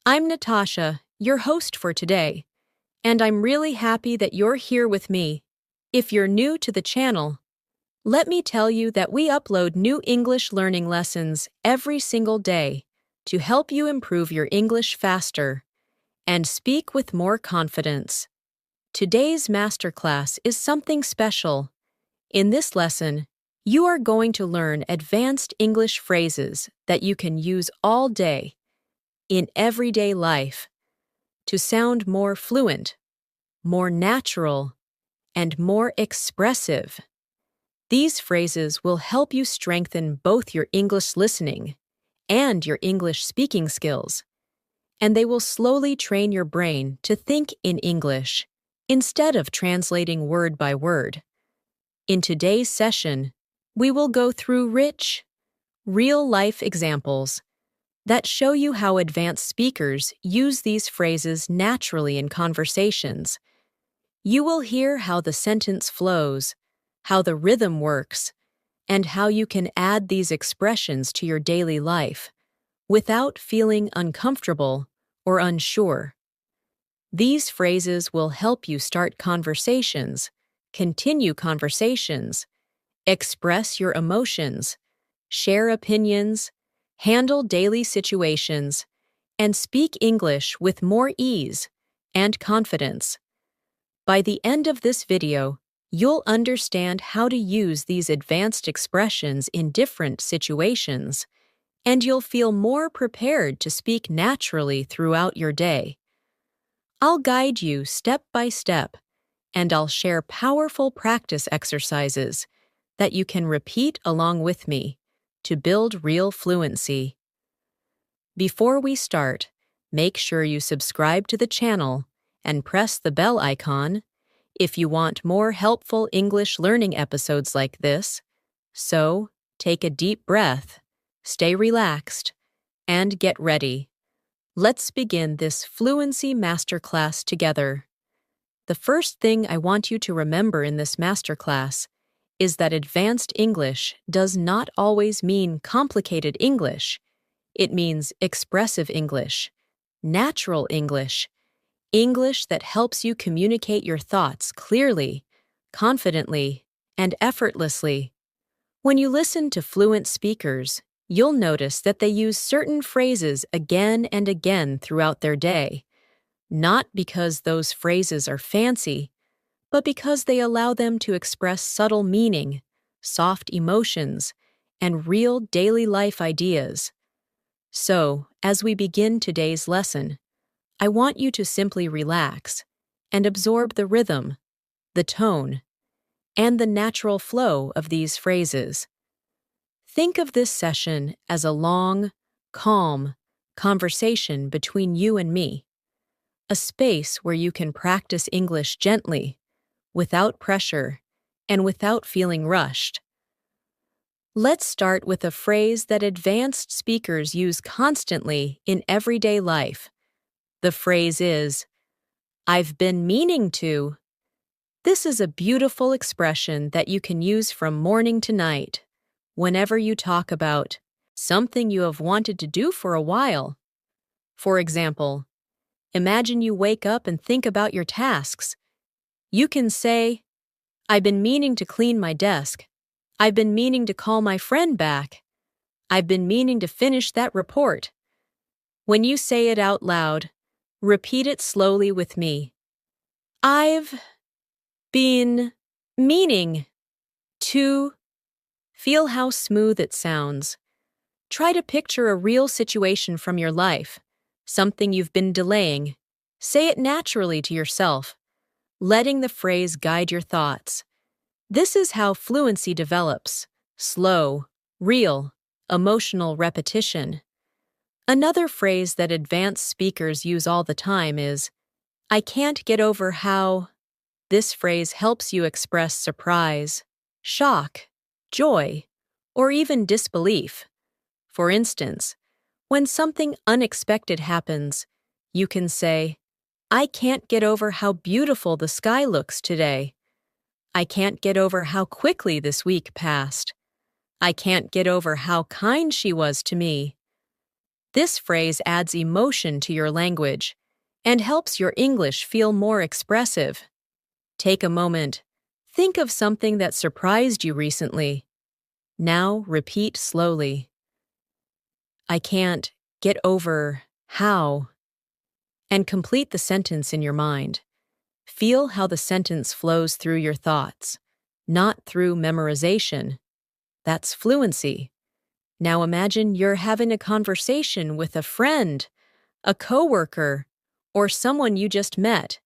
I'm Natasha, your host for today, and I'm really happy that you're here with me. If you're new to the channel, let me tell you that we upload new English learning lessons every single day to help you improve your English faster and speak with more confidence. Today's masterclass is something special. In this lesson, you are going to learn advanced English phrases that you can use all day in everyday life to sound more fluent, more natural, and more expressive. These phrases will help you strengthen both your English listening and your English speaking skills, and they will slowly train your brain to think in English instead of translating word by word. In today's session, we will go through rich, real-life examples that show you how advanced speakers use these phrases naturally in conversations. You will hear how the sentence flows, how the rhythm works, and how you can add these expressions to your daily life without feeling uncomfortable or unsure. These phrases will help you start conversations, continue conversations, express your emotions, share opinions, handle daily situations, and speak English with more ease and confidence. By the end of this video, you'll understand how to use these advanced expressions in different situations, and you'll feel more prepared to speak naturally throughout your day. I'll guide you step by step, and I'll share powerful practice exercises that you can repeat along with me to build real fluency. Before we start, make sure you subscribe to the channel and press the bell icon if you want more helpful English learning episodes like this. So, take a deep breath, stay relaxed, and get ready. Let's begin this fluency masterclass together. The first thing I want you to remember in this masterclass is that advanced English does not always mean complicated English. It means expressive English, natural English, English that helps you communicate your thoughts clearly, confidently, and effortlessly. When you listen to fluent speakers, you'll notice that they use certain phrases again and again throughout their day, not because those phrases are fancy, but because they allow them to express subtle meaning, soft emotions, and real daily life ideas. So, as we begin today's lesson, I want you to simply relax and absorb the rhythm, the tone, and the natural flow of these phrases. Think of this session as a long, calm conversation between you and me, a space where you can practice English gently, without pressure, and without feeling rushed. Let's start with a phrase that advanced speakers use constantly in everyday life. The phrase is, "I've been meaning to." This is a beautiful expression that you can use from morning to night, whenever you talk about something you have wanted to do for a while. For example, imagine you wake up and think about your tasks. You can say, "I've been meaning to clean my desk. I've been meaning to call my friend back. I've been meaning to finish that report." When you say it out loud, repeat it slowly with me. I've been meaning to. Feel how smooth it sounds. Try to picture a real situation from your life, something you've been delaying. Say it naturally to yourself, letting the phrase guide your thoughts. This is how fluency develops: slow, real, emotional repetition. Another phrase that advanced speakers use all the time is, "I can't get over how." This phrase helps you express surprise, shock, joy, or even disbelief. For instance, when something unexpected happens, you can say, "I can't get over how beautiful the sky looks today." "I can't get over how quickly this week passed." "I can't get over how kind she was to me." This phrase adds emotion to your language and helps your English feel more expressive. Take a moment. Think of something that surprised you recently. Now repeat slowly. I can't get over how. And complete the sentence in your mind. Feel how the sentence flows through your thoughts, not through memorization. That's fluency. Now imagine you're having a conversation with a friend, a coworker, or someone you just met.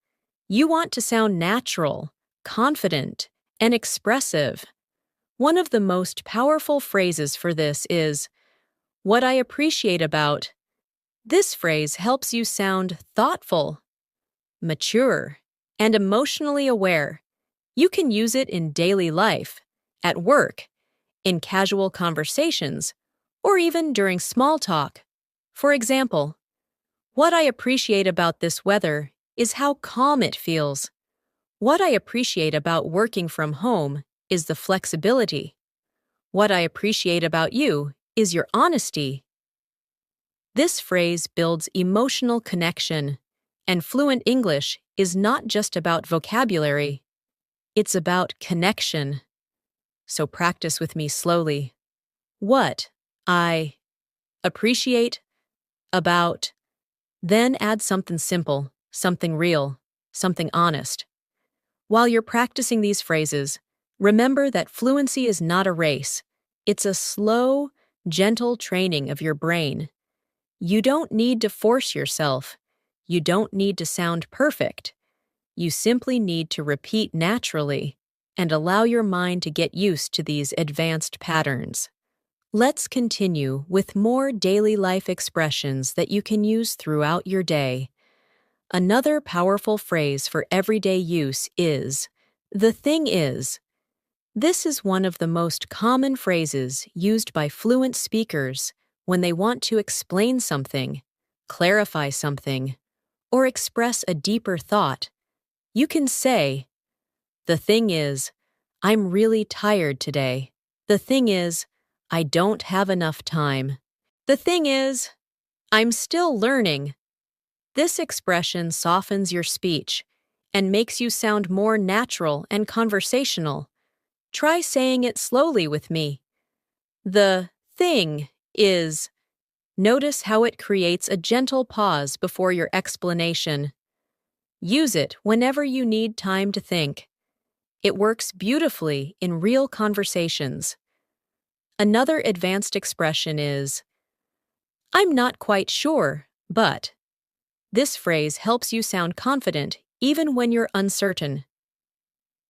You want to sound natural, confident, and expressive. One of the most powerful phrases for this is, "What I appreciate about." This phrase helps you sound thoughtful, mature, and emotionally aware. You can use it in daily life, at work, in casual conversations, or even during small talk. For example, what I appreciate about this weather is how calm it feels. What I appreciate about working from home is the flexibility. What I appreciate about you is your honesty. This phrase builds emotional connection, and fluent English is not just about vocabulary. It's about connection. So practice with me slowly. What I appreciate about, then add something simple, something real, something honest. While you're practicing these phrases, remember that fluency is not a race. It's a slow, gentle training of your brain. You don't need to force yourself. You don't need to sound perfect. You simply need to repeat naturally and allow your mind to get used to these advanced patterns. Let's continue with more daily life expressions that you can use throughout your day. Another powerful phrase for everyday use is, "the thing is." This is one of the most common phrases used by fluent speakers when they want to explain something, clarify something, or express a deeper thought. You can say, "The thing is, I'm really tired today." "The thing is, I don't have enough time." "The thing is, I'm still learning." This expression softens your speech and makes you sound more natural and conversational. Try saying it slowly with me. The thing is. Notice how it creates a gentle pause before your explanation. Use it whenever you need time to think. It works beautifully in real conversations. Another advanced expression is, "I'm not quite sure, but." This phrase helps you sound confident even when you're uncertain.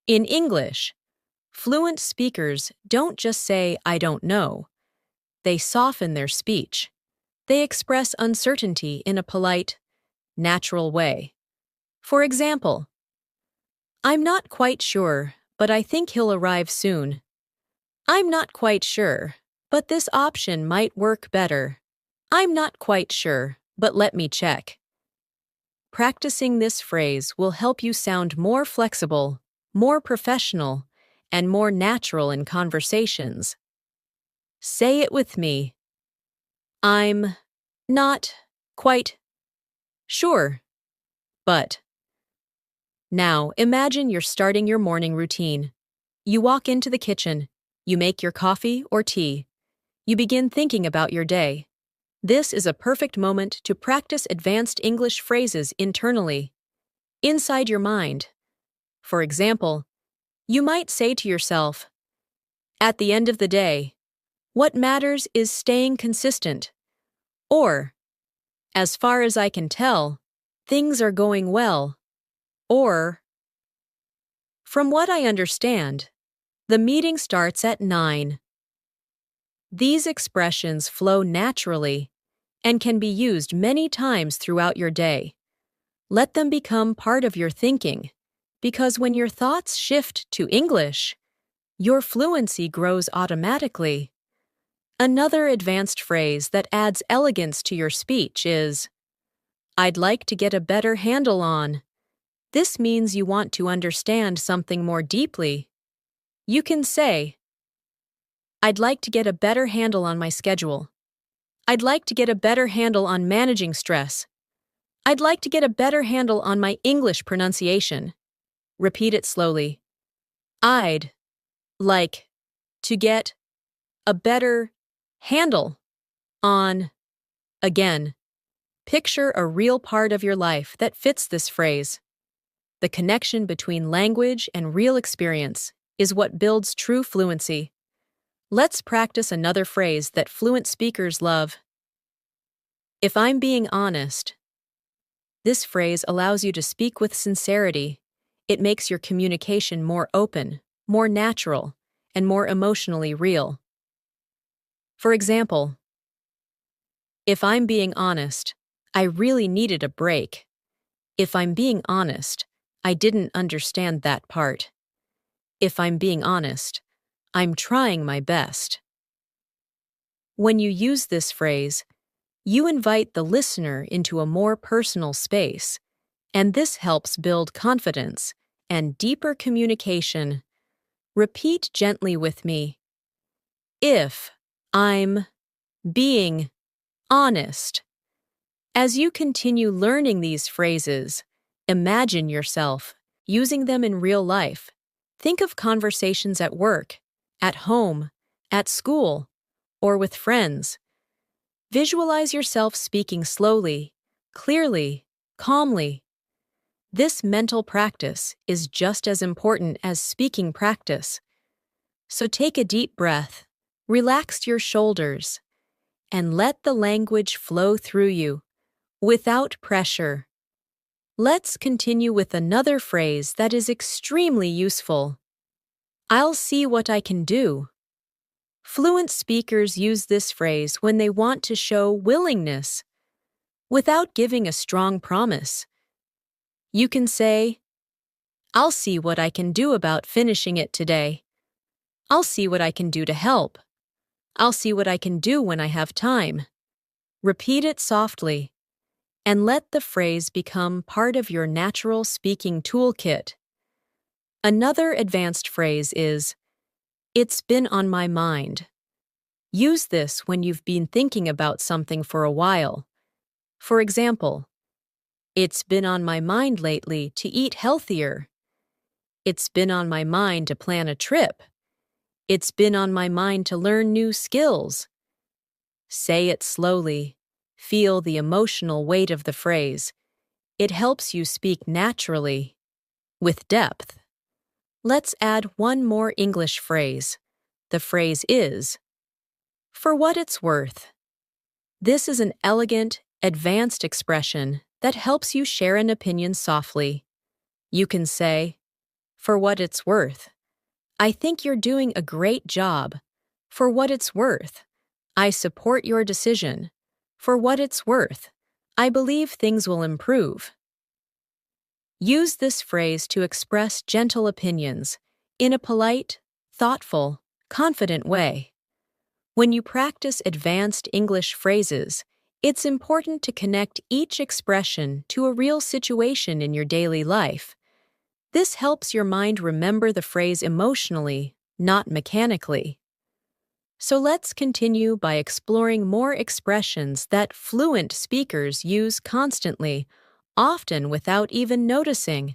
In English, fluent speakers don't just say, "I don't know." They soften their speech. They express uncertainty in a polite, natural way. For example, "I'm not quite sure, but I think he'll arrive soon." "I'm not quite sure, but this option might work better." "I'm not quite sure, but let me check." Practicing this phrase will help you sound more flexible, more professional, and more natural in conversations. Say it with me. I'm not quite sure, but. Now, imagine you're starting your morning routine. You walk into the kitchen. You make your coffee or tea. You begin thinking about your day. This is a perfect moment to practice advanced English phrases internally, inside your mind. For example, you might say to yourself, "At the end of the day, what matters is staying consistent." Or, "As far as I can tell, things are going well." Or, "From what I understand, the meeting starts at 9. These expressions flow naturally and can be used many times throughout your day. Let them become part of your thinking, because when your thoughts shift to English, your fluency grows automatically. Another advanced phrase that adds elegance to your speech is, "I'd like to get a better handle on." This means you want to understand something more deeply. You can say, "I'd like to get a better handle on my schedule." I'd like to get a better handle on managing stress. I'd like to get a better handle on my English pronunciation. Repeat it slowly. I'd like to get a better handle on. Again, picture a real part of your life that fits this phrase. The connection between language and real experience is what builds true fluency. Let's practice another phrase that fluent speakers love. If I'm being honest. This phrase allows you to speak with sincerity. It makes your communication more open, more natural, and more emotionally real. For example, if I'm being honest, I really needed a break. If I'm being honest, I didn't understand that part. If I'm being honest, I'm trying my best. When you use this phrase, you invite the listener into a more personal space, and this helps build confidence and deeper communication. Repeat gently with me. If I'm being honest. As you continue learning these phrases, imagine yourself using them in real life. Think of conversations at work, at home, at school, or with friends. Visualize yourself speaking slowly, clearly, calmly. This mental practice is just as important as speaking practice. So take a deep breath, relax your shoulders, and let the language flow through you, without pressure. Let's continue with another phrase that is extremely useful. I'll see what I can do. Fluent speakers use this phrase when they want to show willingness, without giving a strong promise. You can say, I'll see what I can do about finishing it today. I'll see what I can do to help. I'll see what I can do when I have time. Repeat it softly, and let the phrase become part of your natural speaking toolkit. Another advanced phrase is, it's been on my mind. Use this when you've been thinking about something for a while. For example, it's been on my mind lately to eat healthier. It's been on my mind to plan a trip. It's been on my mind to learn new skills. Say it slowly. Feel the emotional weight of the phrase. It helps you speak naturally, with depth. Let's add one more English phrase. The phrase is, for what it's worth. This is an elegant, advanced expression that helps you share an opinion softly. You can say, for what it's worth. I think you're doing a great job. For what it's worth. I support your decision. For what it's worth. I believe things will improve. Use this phrase to express gentle opinions in a polite, thoughtful, confident way. When you practice advanced English phrases, it's important to connect each expression to a real situation in your daily life. This helps your mind remember the phrase emotionally, not mechanically. So let's continue by exploring more expressions that fluent speakers use constantly, often without even noticing.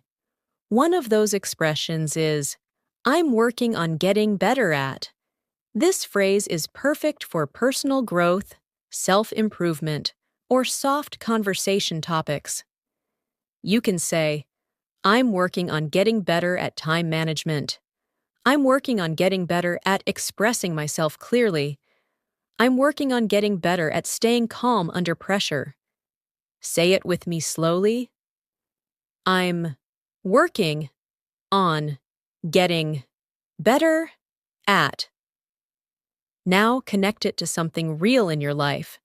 One of those expressions is, I'm working on getting better at. This phrase is perfect for personal growth, self-improvement, or soft conversation topics. You can say, I'm working on getting better at time management. I'm working on getting better at expressing myself clearly. I'm working on getting better at staying calm under pressure. Say it with me slowly. I'm working on getting better at. Now connect it to something real in your life.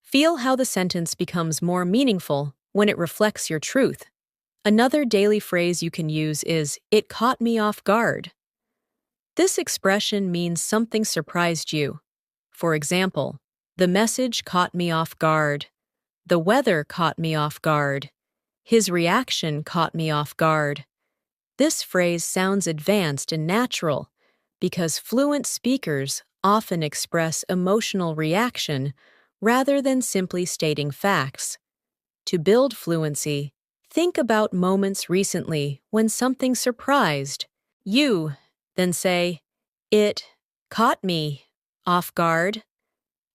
Feel how the sentence becomes more meaningful when it reflects your truth. Another daily phrase you can use is, it caught me off guard. This expression means something surprised you. For example, the message caught me off guard. The weather caught me off guard. His reaction caught me off guard. This phrase sounds advanced and natural because fluent speakers often express emotional reaction rather than simply stating facts. To build fluency, think about moments recently when something surprised you, then say, "It caught me off guard."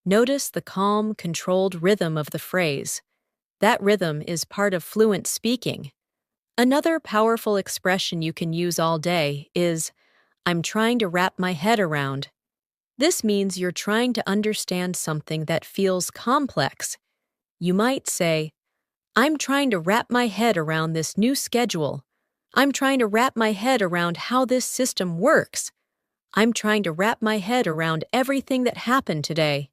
Notice the calm, controlled rhythm of the phrase. That rhythm is part of fluent speaking. Another powerful expression you can use all day is, "I'm trying to wrap my head around." This means you're trying to understand something that feels complex. You might say, "I'm trying to wrap my head around this new schedule. I'm trying to wrap my head around how this system works. I'm trying to wrap my head around everything that happened today."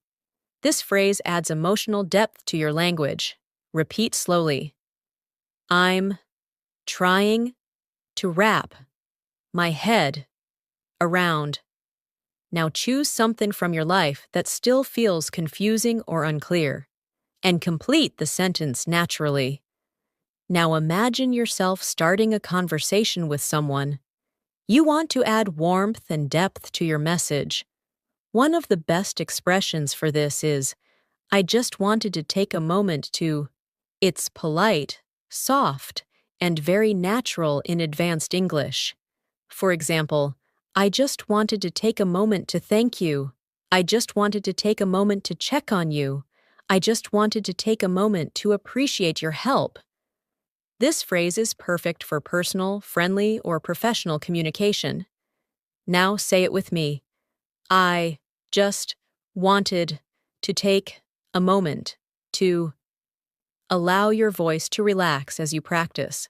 This phrase adds emotional depth to your language. Repeat slowly. I'm trying to wrap my head around. Now choose something from your life that still feels confusing or unclear, and complete the sentence naturally. Now imagine yourself starting a conversation with someone. You want to add warmth and depth to your message. One of the best expressions for this is, "I just wanted to take a moment to." It's polite, soft, and very natural in advanced English. For example, "I just wanted to take a moment to thank you." "I just wanted to take a moment to check on you." "I just wanted to take a moment to appreciate your help." This phrase is perfect for personal, friendly, or professional communication. Now say it with me. I just wanted to take a moment to. Allow your voice to relax as you practice.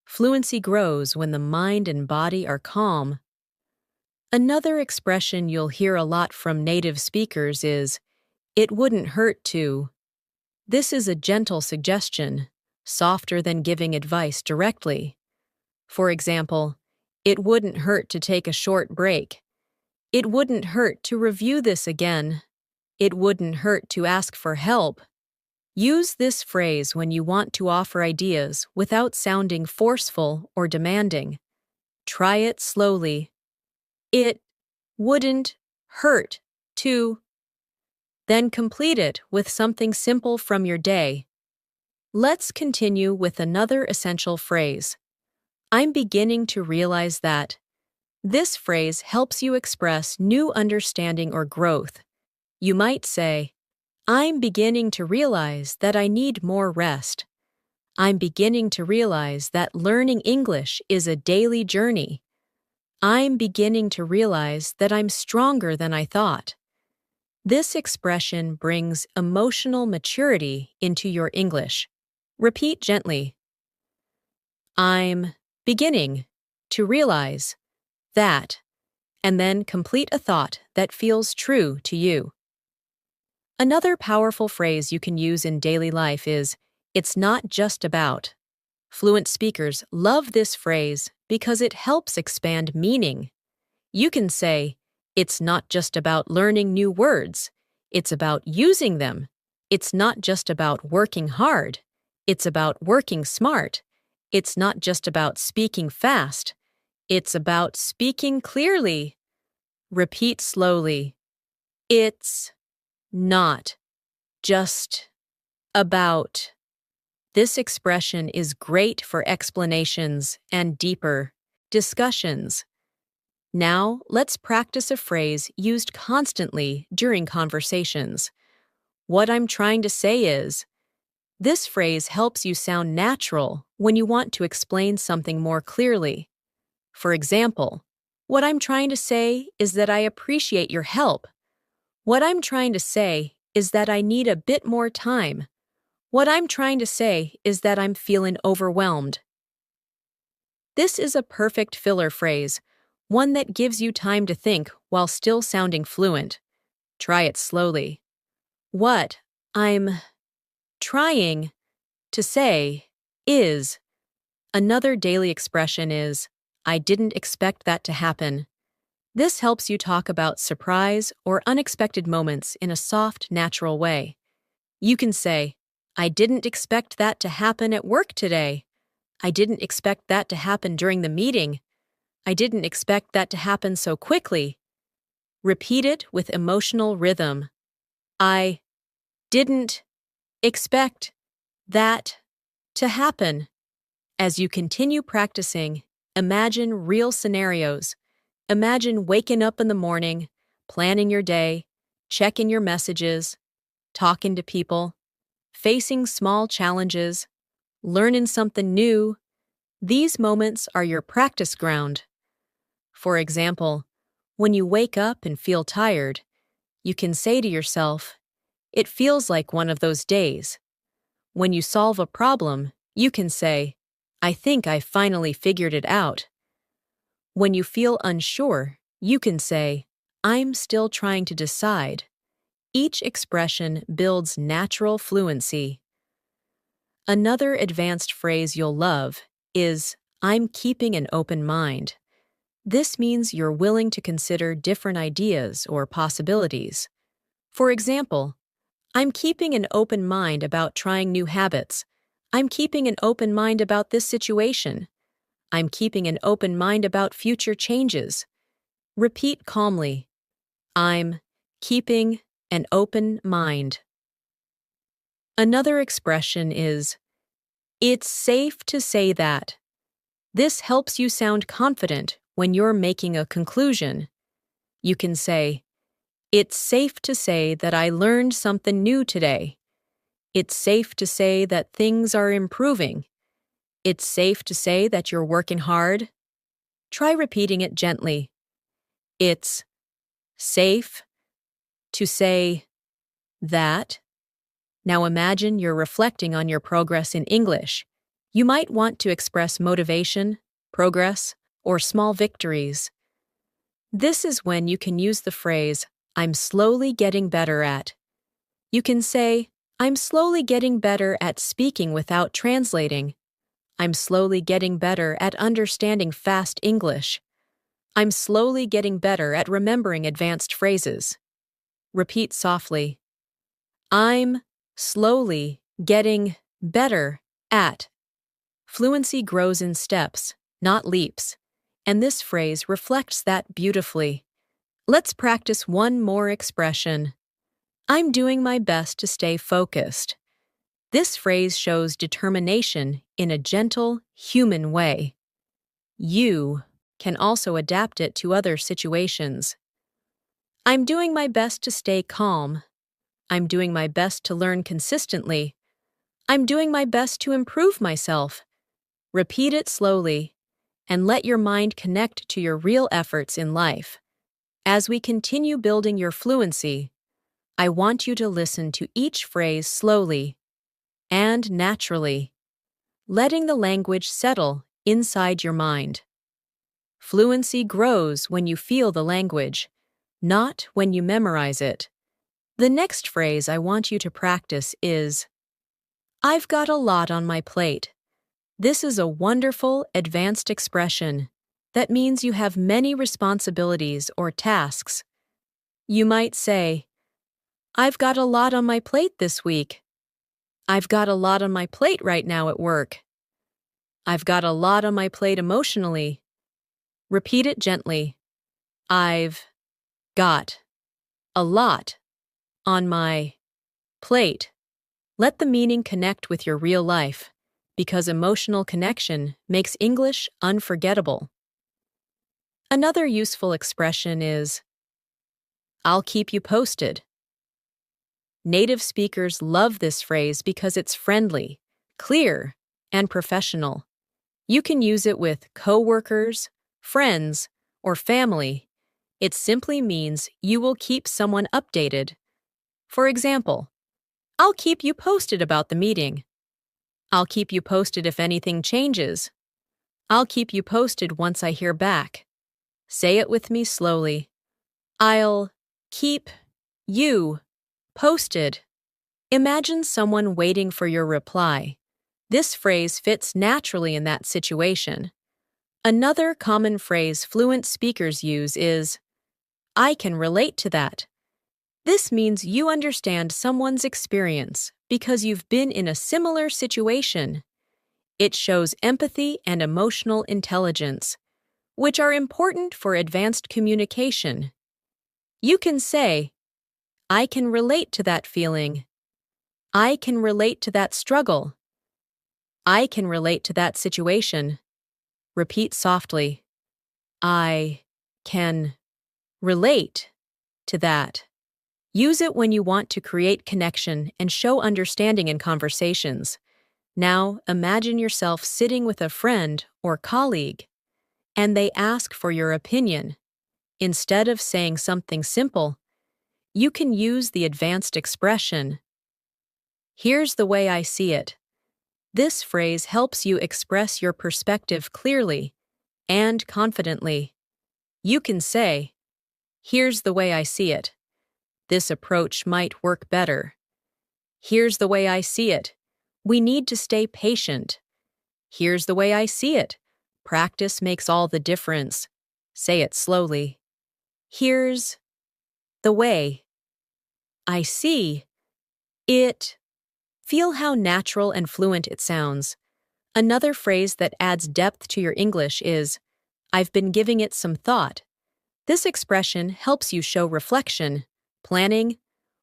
Fluency grows when the mind and body are calm. Another expression you'll hear a lot from native speakers is, "It wouldn't hurt to." This is a gentle suggestion, softer than giving advice directly. For example, "It wouldn't hurt to take a short break." "It wouldn't hurt to review this again." "It wouldn't hurt to ask for help." Use this phrase when you want to offer ideas without sounding forceful or demanding. Try it slowly. It wouldn't hurt to. Then complete it with something simple from your day. Let's continue with another essential phrase. I'm beginning to realize that. This phrase helps you express new understanding or growth. You might say, "I'm beginning to realize that I need more rest." "I'm beginning to realize that learning English is a daily journey." "I'm beginning to realize that I'm stronger than I thought." This expression brings emotional maturity into your English. Repeat gently. I'm beginning to realize that, and then complete a thought that feels true to you. Another powerful phrase you can use in daily life is, "It's not just about." Fluent speakers love this phrase because it helps expand meaning. You can say, "It's not just about learning new words. It's about using them." "It's not just about working hard. It's about working smart." "It's not just about speaking fast. It's about speaking clearly." Repeat slowly. It's not just about. This expression is great for explanations and deeper discussions. Now, let's practice a phrase used constantly during conversations. What I'm trying to say is. This phrase helps you sound natural when you want to explain something more clearly. For example, what I'm trying to say is that I appreciate your help. What I'm trying to say is that I need a bit more time. What I'm trying to say is that I'm feeling overwhelmed. This is a perfect filler phrase, one that gives you time to think while still sounding fluent. Try it slowly. What I'm trying to say is. Another daily expression is, "I didn't expect that to happen." This helps you talk about surprise or unexpected moments in a soft, natural way. You can say, "I didn't expect that to happen at work today." "I didn't expect that to happen during the meeting." "I didn't expect that to happen so quickly." Repeat it with emotional rhythm. I didn't expect that to happen. As you continue practicing, imagine real scenarios. Imagine waking up in the morning, planning your day, checking your messages, talking to people, facing small challenges, learning something new. These moments are your practice ground. For example, when you wake up and feel tired, you can say to yourself, "It feels like one of those days." When you solve a problem, you can say, "I think I finally figured it out." When you feel unsure, you can say, "I'm still trying to decide." Each expression builds natural fluency. Another advanced phrase you'll love is, "I'm keeping an open mind." This means you're willing to consider different ideas or possibilities. For example, "I'm keeping an open mind about trying new habits." "I'm keeping an open mind about this situation." "I'm keeping an open mind about future changes." Repeat calmly, "I'm keeping an open mind." Another expression is, "It's safe to say that." This helps you sound confident when you're making a conclusion. You can say, "It's safe to say that I learned something new today." "It's safe to say that things are improving." "It's safe to say that you're working hard." Try repeating it gently. It's safe to say that. Now imagine you're reflecting on your progress in English. You might want to express motivation, progress, or small victories. This is when you can use the phrase, "I'm slowly getting better at." You can say, "I'm slowly getting better at speaking without translating." "I'm slowly getting better at understanding fast English." "I'm slowly getting better at remembering advanced phrases." Repeat softly, "I'm slowly getting better at." Fluency grows in steps, not leaps, and this phrase reflects that beautifully. Let's practice one more expression. "I'm doing my best to stay focused." This phrase shows determination in a gentle, human way. You can also adapt it to other situations. "I'm doing my best to stay calm." "I'm doing my best to learn consistently." "I'm doing my best to improve myself." Repeat it slowly and let your mind connect to your real efforts in life. As we continue building your fluency, I want you to listen to each phrase slowly and naturally, letting the language settle inside your mind. Fluency grows when you feel the language, not when you memorize it. The next phrase I want you to practice is, "I've got a lot on my plate." This is a wonderful, advanced expression that means you have many responsibilities or tasks. You might say, "I've got a lot on my plate this week." "I've got a lot on my plate right now at work." "I've got a lot on my plate emotionally." Repeat it gently. "I've got a lot on my plate." Let the meaning connect with your real life, because emotional connection makes English unforgettable. Another useful expression is, "I'll keep you posted." Native speakers love this phrase because it's friendly, clear, and professional. You can use it with coworkers, friends, or family. It simply means you will keep someone updated. For example, "I'll keep you posted about the meeting." "I'll keep you posted if anything changes." "I'll keep you posted once I hear back." Say it with me slowly. "I'll keep you posted." Imagine someone waiting for your reply. This phrase fits naturally in that situation. Another common phrase fluent speakers use is, "I can relate to that." This means you understand someone's experience because you've been in a similar situation. It shows empathy and emotional intelligence, which are important for advanced communication. You can say, "I can relate to that feeling." I can relate to that struggle. I can relate to that situation. Repeat softly. I can relate to that. Use it when you want to create connection and show understanding in conversations. Now, imagine yourself sitting with a friend or colleague, and they ask for your opinion. Instead of saying something simple, you can use the advanced expression, "Here's the way I see it." This phrase helps you express your perspective clearly and confidently. You can say, "Here's the way I see it. This approach might work better." "Here's the way I see it. We need to stay patient." "Here's the way I see it. Practice makes all the difference." Say it slowly. Here's the way I see it. Feel how natural and fluent it sounds. Another phrase that adds depth to your English is, "I've been giving it some thought." This expression helps you show reflection, planning,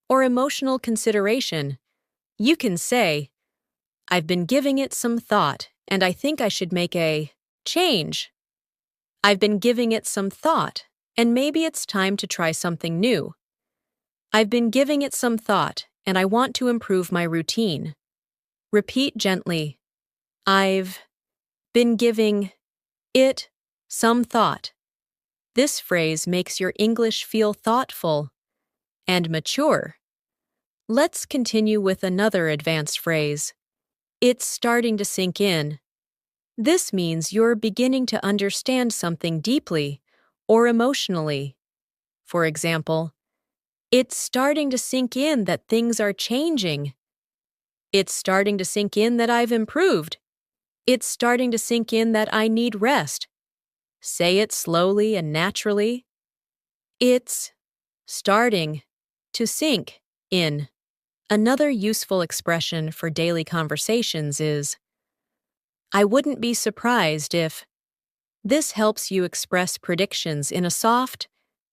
or emotional consideration. You can say, "I've been giving it some thought, and I think I should make a change." "I've been giving it some thought, and maybe it's time to try something new." "I've been giving it some thought, and I want to improve my routine." Repeat gently. I've been giving it some thought. This phrase makes your English feel thoughtful and mature. Let's continue with another advanced phrase. It's starting to sink in. This means you're beginning to understand something deeply or emotionally. For example, it's starting to sink in that things are changing. It's starting to sink in that I've improved. It's starting to sink in that I need rest. Say it slowly and naturally. It's starting to sink in. Another useful expression for daily conversations is, "I wouldn't be surprised if." This helps you express predictions in a soft,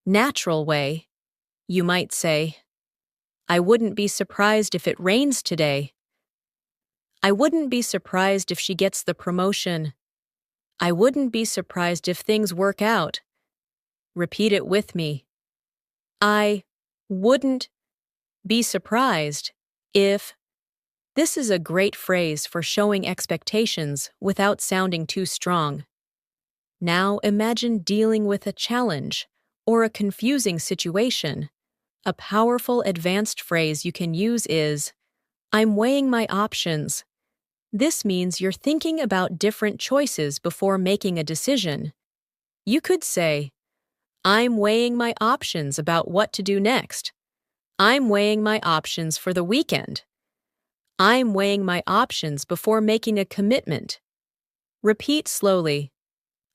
natural way. You might say, "I wouldn't be surprised if it rains today." "I wouldn't be surprised if she gets the promotion." "I wouldn't be surprised if things work out." Repeat it with me. I wouldn't be surprised if. This is a great phrase for showing expectations without sounding too strong. Now imagine dealing with a challenge or a confusing situation. A powerful advanced phrase you can use is, "I'm weighing my options." This means you're thinking about different choices before making a decision. You could say, "I'm weighing my options about what to do next." "I'm weighing my options for the weekend." "I'm weighing my options before making a commitment." Repeat slowly.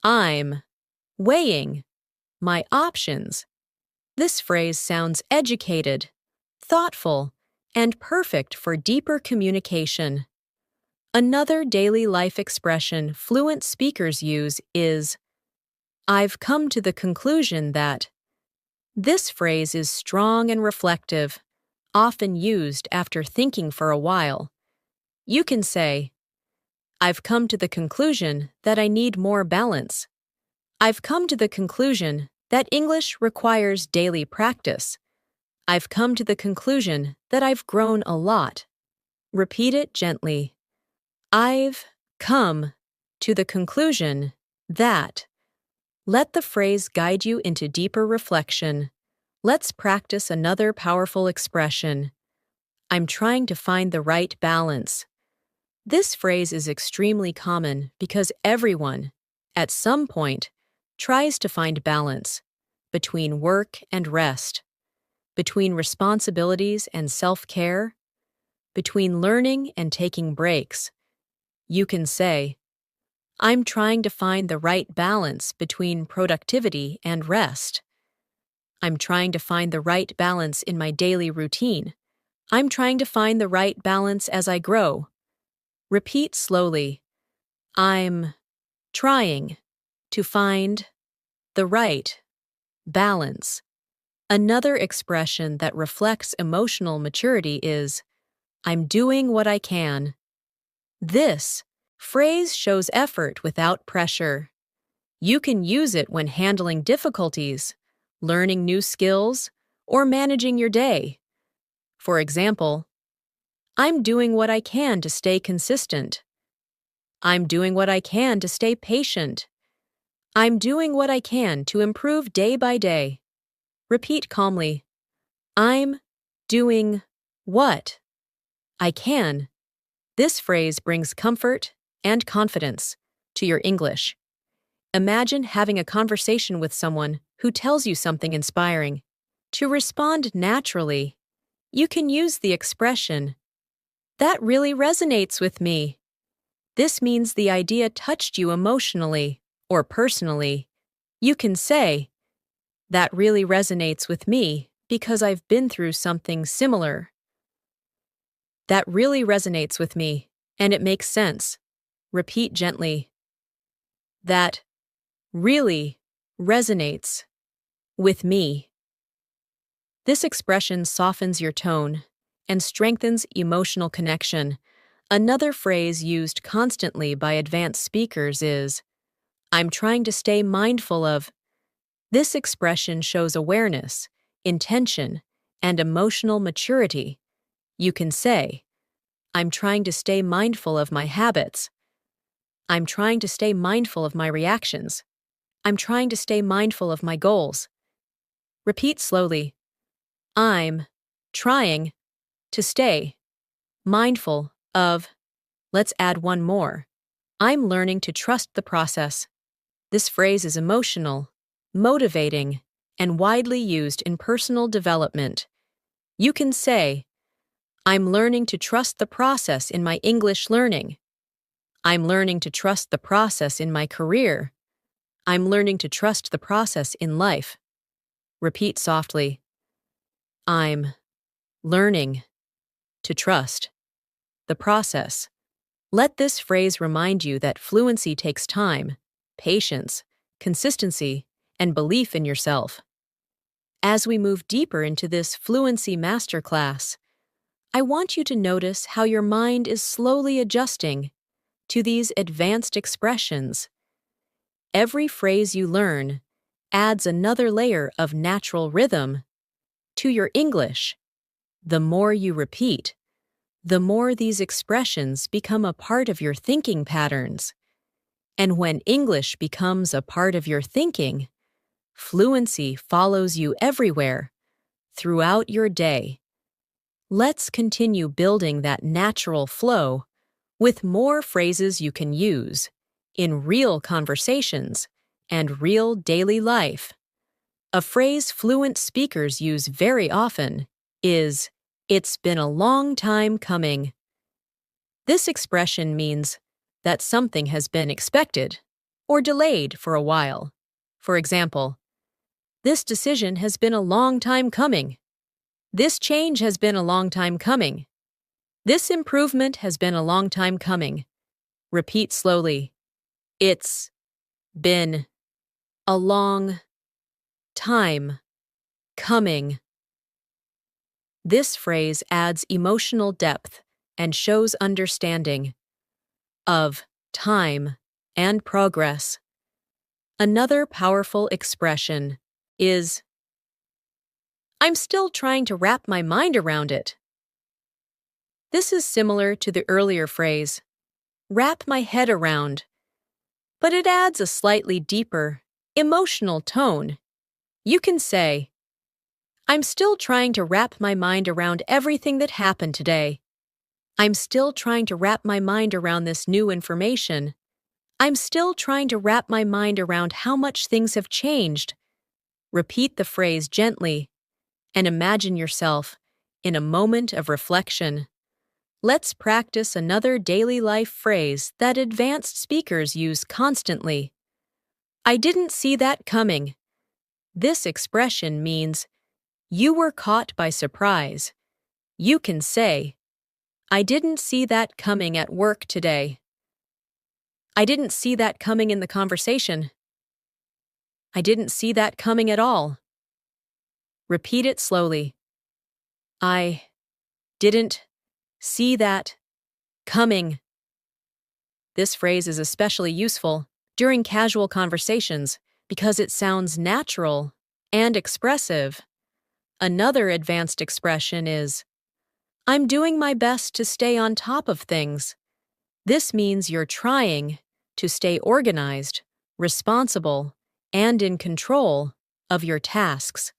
I'm weighing my options. This phrase sounds educated, thoughtful, and perfect for deeper communication. Another daily life expression fluent speakers use is, "I've come to the conclusion that." This phrase is strong and reflective, often used after thinking for a while. You can say, "I've come to the conclusion that I need more balance." "I've come to the conclusion that English requires daily practice." "I've come to the conclusion that I've grown a lot." Repeat it gently. I've come to the conclusion that. Let the phrase guide you into deeper reflection. Let's practice another powerful expression. I'm trying to find the right balance. This phrase is extremely common because everyone, at some point, tries to find balance between work and rest, between responsibilities and self-care, between learning and taking breaks. You can say, "I'm trying to find the right balance between productivity and rest." "I'm trying to find the right balance in my daily routine." "I'm trying to find the right balance as I grow." Repeat slowly. I'm trying to find the right balance. Another expression that reflects emotional maturity is, I'm doing what I can. This phrase shows effort without pressure. You can use it when handling difficulties, learning new skills, or managing your day. For example, I'm doing what I can to stay consistent. I'm doing what I can to stay patient. I'm doing what I can to improve day by day. Repeat calmly. I'm doing what I can. This phrase brings comfort and confidence to your English. Imagine having a conversation with someone who tells you something inspiring. To respond naturally, you can use the expression, "That really resonates with me." This means the idea touched you emotionally or personally. You can say, "That really resonates with me because I've been through something similar." That really resonates with me, and it makes sense. Repeat gently. That really resonates with me. This expression softens your tone and strengthens emotional connection. Another phrase used constantly by advanced speakers is, "I'm trying to stay mindful of." This expression shows awareness, intention, and emotional maturity. You can say, "I'm trying to stay mindful of my habits." "I'm trying to stay mindful of my reactions." "I'm trying to stay mindful of my goals." Repeat slowly. I'm trying to stay mindful of. Let's add one more. I'm learning to trust the process. This phrase is emotional, motivating, and widely used in personal development. You can say, "I'm learning to trust the process in my English learning." "I'm learning to trust the process in my career." "I'm learning to trust the process in life." Repeat softly. I'm learning to trust the process. Let this phrase remind you that fluency takes time, patience, consistency, and belief in yourself. As we move deeper into this fluency masterclass, I want you to notice how your mind is slowly adjusting to these advanced expressions. Every phrase you learn adds another layer of natural rhythm to your English. The more you repeat, the more these expressions become a part of your thinking patterns. And when English becomes a part of your thinking, fluency follows you everywhere, throughout your day. Let's continue building that natural flow with more phrases you can use in real conversations and real daily life. A phrase fluent speakers use very often is, "It's been a long time coming." This expression means that something has been expected or delayed for a while. For example, "This decision has been a long time coming." "This change has been a long time coming." "This improvement has been a long time coming." Repeat slowly. It's been a long time coming. This phrase adds emotional depth and shows understanding of time and progress. Another powerful expression is, "I'm still trying to wrap my mind around it." This is similar to the earlier phrase, "wrap my head around," but it adds a slightly deeper, emotional tone. You can say, "I'm still trying to wrap my mind around everything that happened today." "I'm still trying to wrap my mind around this new information." "I'm still trying to wrap my mind around how much things have changed." Repeat the phrase gently and imagine yourself in a moment of reflection. Let's practice another daily life phrase that advanced speakers use constantly. I didn't see that coming. This expression means you were caught by surprise. You can say, "I didn't see that coming at work today." "I didn't see that coming in the conversation." "I didn't see that coming at all." Repeat it slowly. I didn't see that coming. This phrase is especially useful during casual conversations because it sounds natural and expressive. Another advanced expression is, I'm doing my best to stay on top of things. This means you're trying to stay organized, responsible, and in control of your tasks.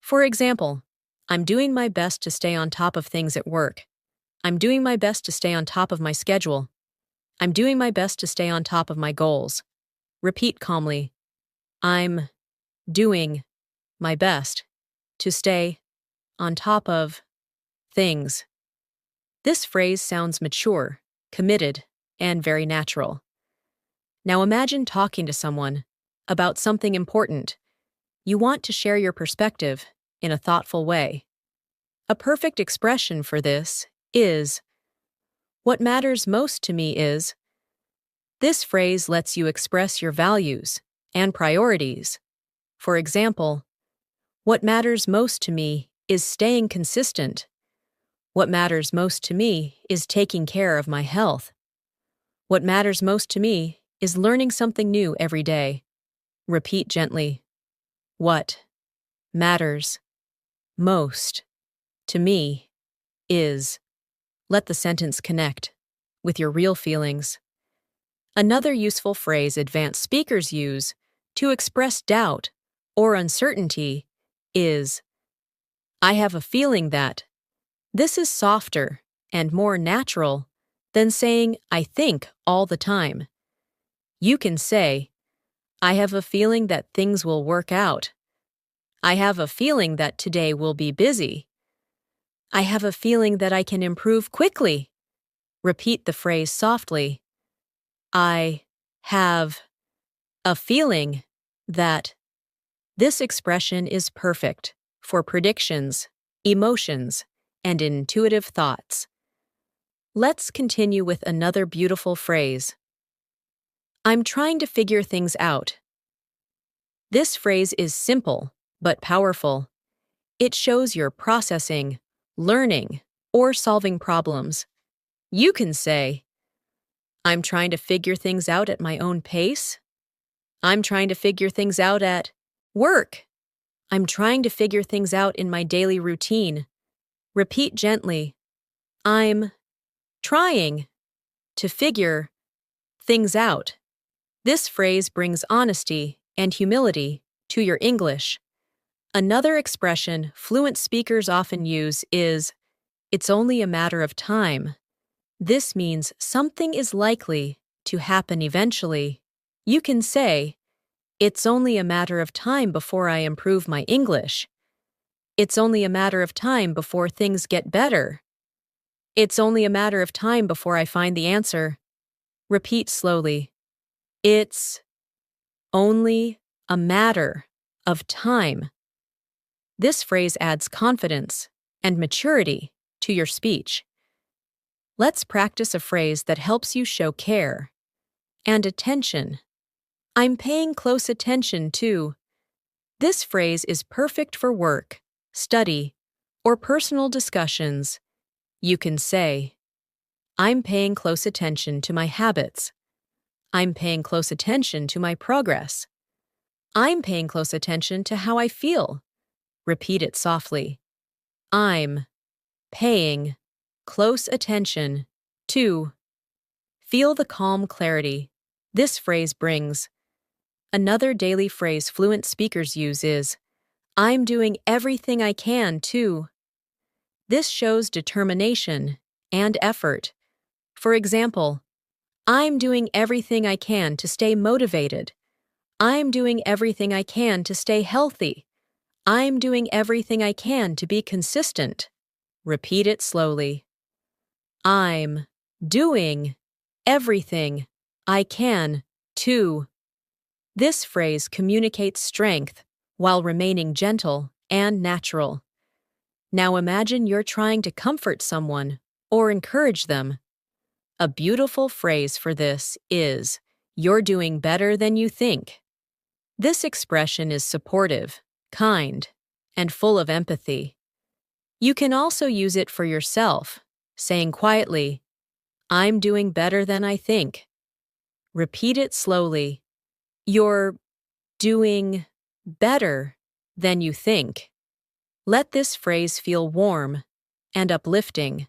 For example, I'm doing my best to stay on top of things at work. I'm doing my best to stay on top of my schedule. I'm doing my best to stay on top of my goals. Repeat calmly. I'm doing my best to stay on top of things. This phrase sounds mature, committed, and very natural. Now imagine talking to someone about something important. You want to share your perspective in a thoughtful way. A perfect expression for this is, what matters most to me is. This phrase lets you express your values and priorities. For example, what matters most to me is staying consistent. What matters most to me is taking care of my health. What matters most to me is learning something new every day. Repeat gently. What matters most to me is. Let the sentence connect with your real feelings. Another useful phrase advanced speakers use to express doubt or uncertainty is, I have a feeling that. This is softer and more natural than saying I think all the time. You can say, I have a feeling that things will work out. I have a feeling that today will be busy. I have a feeling that I can improve quickly. Repeat the phrase softly. I have a feeling that. This expression is perfect for predictions, emotions, and intuitive thoughts. Let's continue with another beautiful phrase. I'm trying to figure things out. This phrase is simple but powerful. It shows you're processing, learning, or solving problems. You can say, I'm trying to figure things out at my own pace. I'm trying to figure things out at work. I'm trying to figure things out in my daily routine. Repeat gently. I'm trying to figure things out. This phrase brings honesty and humility to your English. Another expression fluent speakers often use is, it's only a matter of time. This means something is likely to happen eventually. You can say, it's only a matter of time before I improve my English. It's only a matter of time before things get better. It's only a matter of time before I find the answer. Repeat slowly. It's only a matter of time. This phrase adds confidence and maturity to your speech. Let's practice a phrase that helps you show care and attention. I'm paying close attention to. This phrase is perfect for work, study, or personal discussions. You can say, I'm paying close attention to my habits. I'm paying close attention to my progress. I'm paying close attention to how I feel. Repeat it softly. I'm paying close attention to. Feel the calm clarity this phrase brings. Another daily phrase fluent speakers use is, I'm doing everything I can to. This shows determination and effort. For example, I'm doing everything I can to stay motivated. I'm doing everything I can to stay healthy. I'm doing everything I can to be consistent. Repeat it slowly. I'm doing everything I can to. This phrase communicates strength while remaining gentle and natural. Now imagine you're trying to comfort someone or encourage them. A beautiful phrase for this is, you're doing better than you think. This expression is supportive, kind, and full of empathy. You can also use it for yourself saying quietly, I'm doing better than I think. Repeat it slowly. You're doing better than you think. Let this phrase feel warm and uplifting.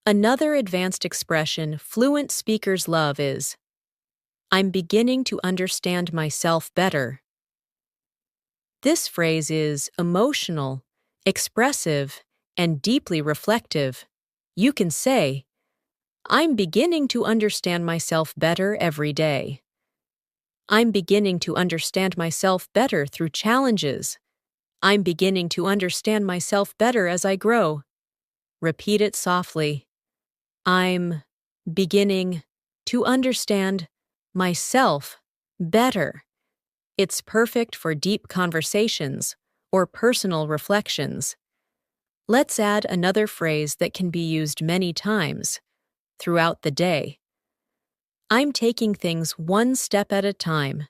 Another advanced expression fluent speakers love is, I'm beginning to understand myself better. This phrase is emotional, expressive, and deeply reflective. You can say, I'm beginning to understand myself better every day. I'm beginning to understand myself better through challenges. I'm beginning to understand myself better as I grow. Repeat it softly. I'm beginning to understand myself better. It's perfect for deep conversations or personal reflections. Let's add another phrase that can be used many times throughout the day. I'm taking things one step at a time.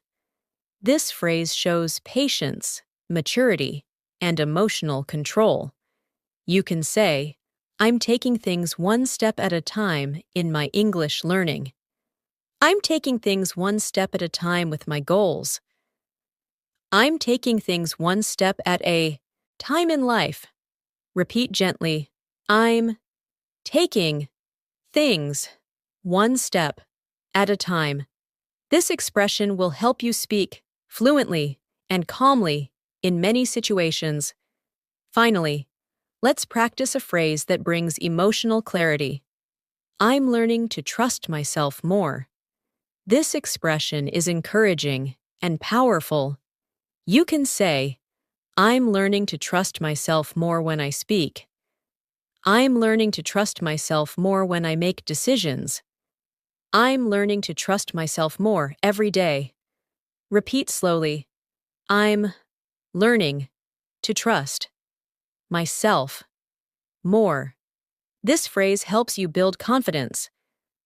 This phrase shows patience, maturity, and emotional control. You can say, I'm taking things one step at a time in my English learning. I'm taking things one step at a time with my goals. I'm taking things one step at a time in life. Repeat gently, I'm taking things one step at a time. This expression will help you speak fluently and calmly in many situations. Finally, let's practice a phrase that brings emotional clarity. I'm learning to trust myself more. This expression is encouraging and powerful. You can say, I'm learning to trust myself more when I speak. I'm learning to trust myself more when I make decisions. I'm learning to trust myself more every day. Repeat slowly. I'm learning to trust myself more. This phrase helps you build confidence,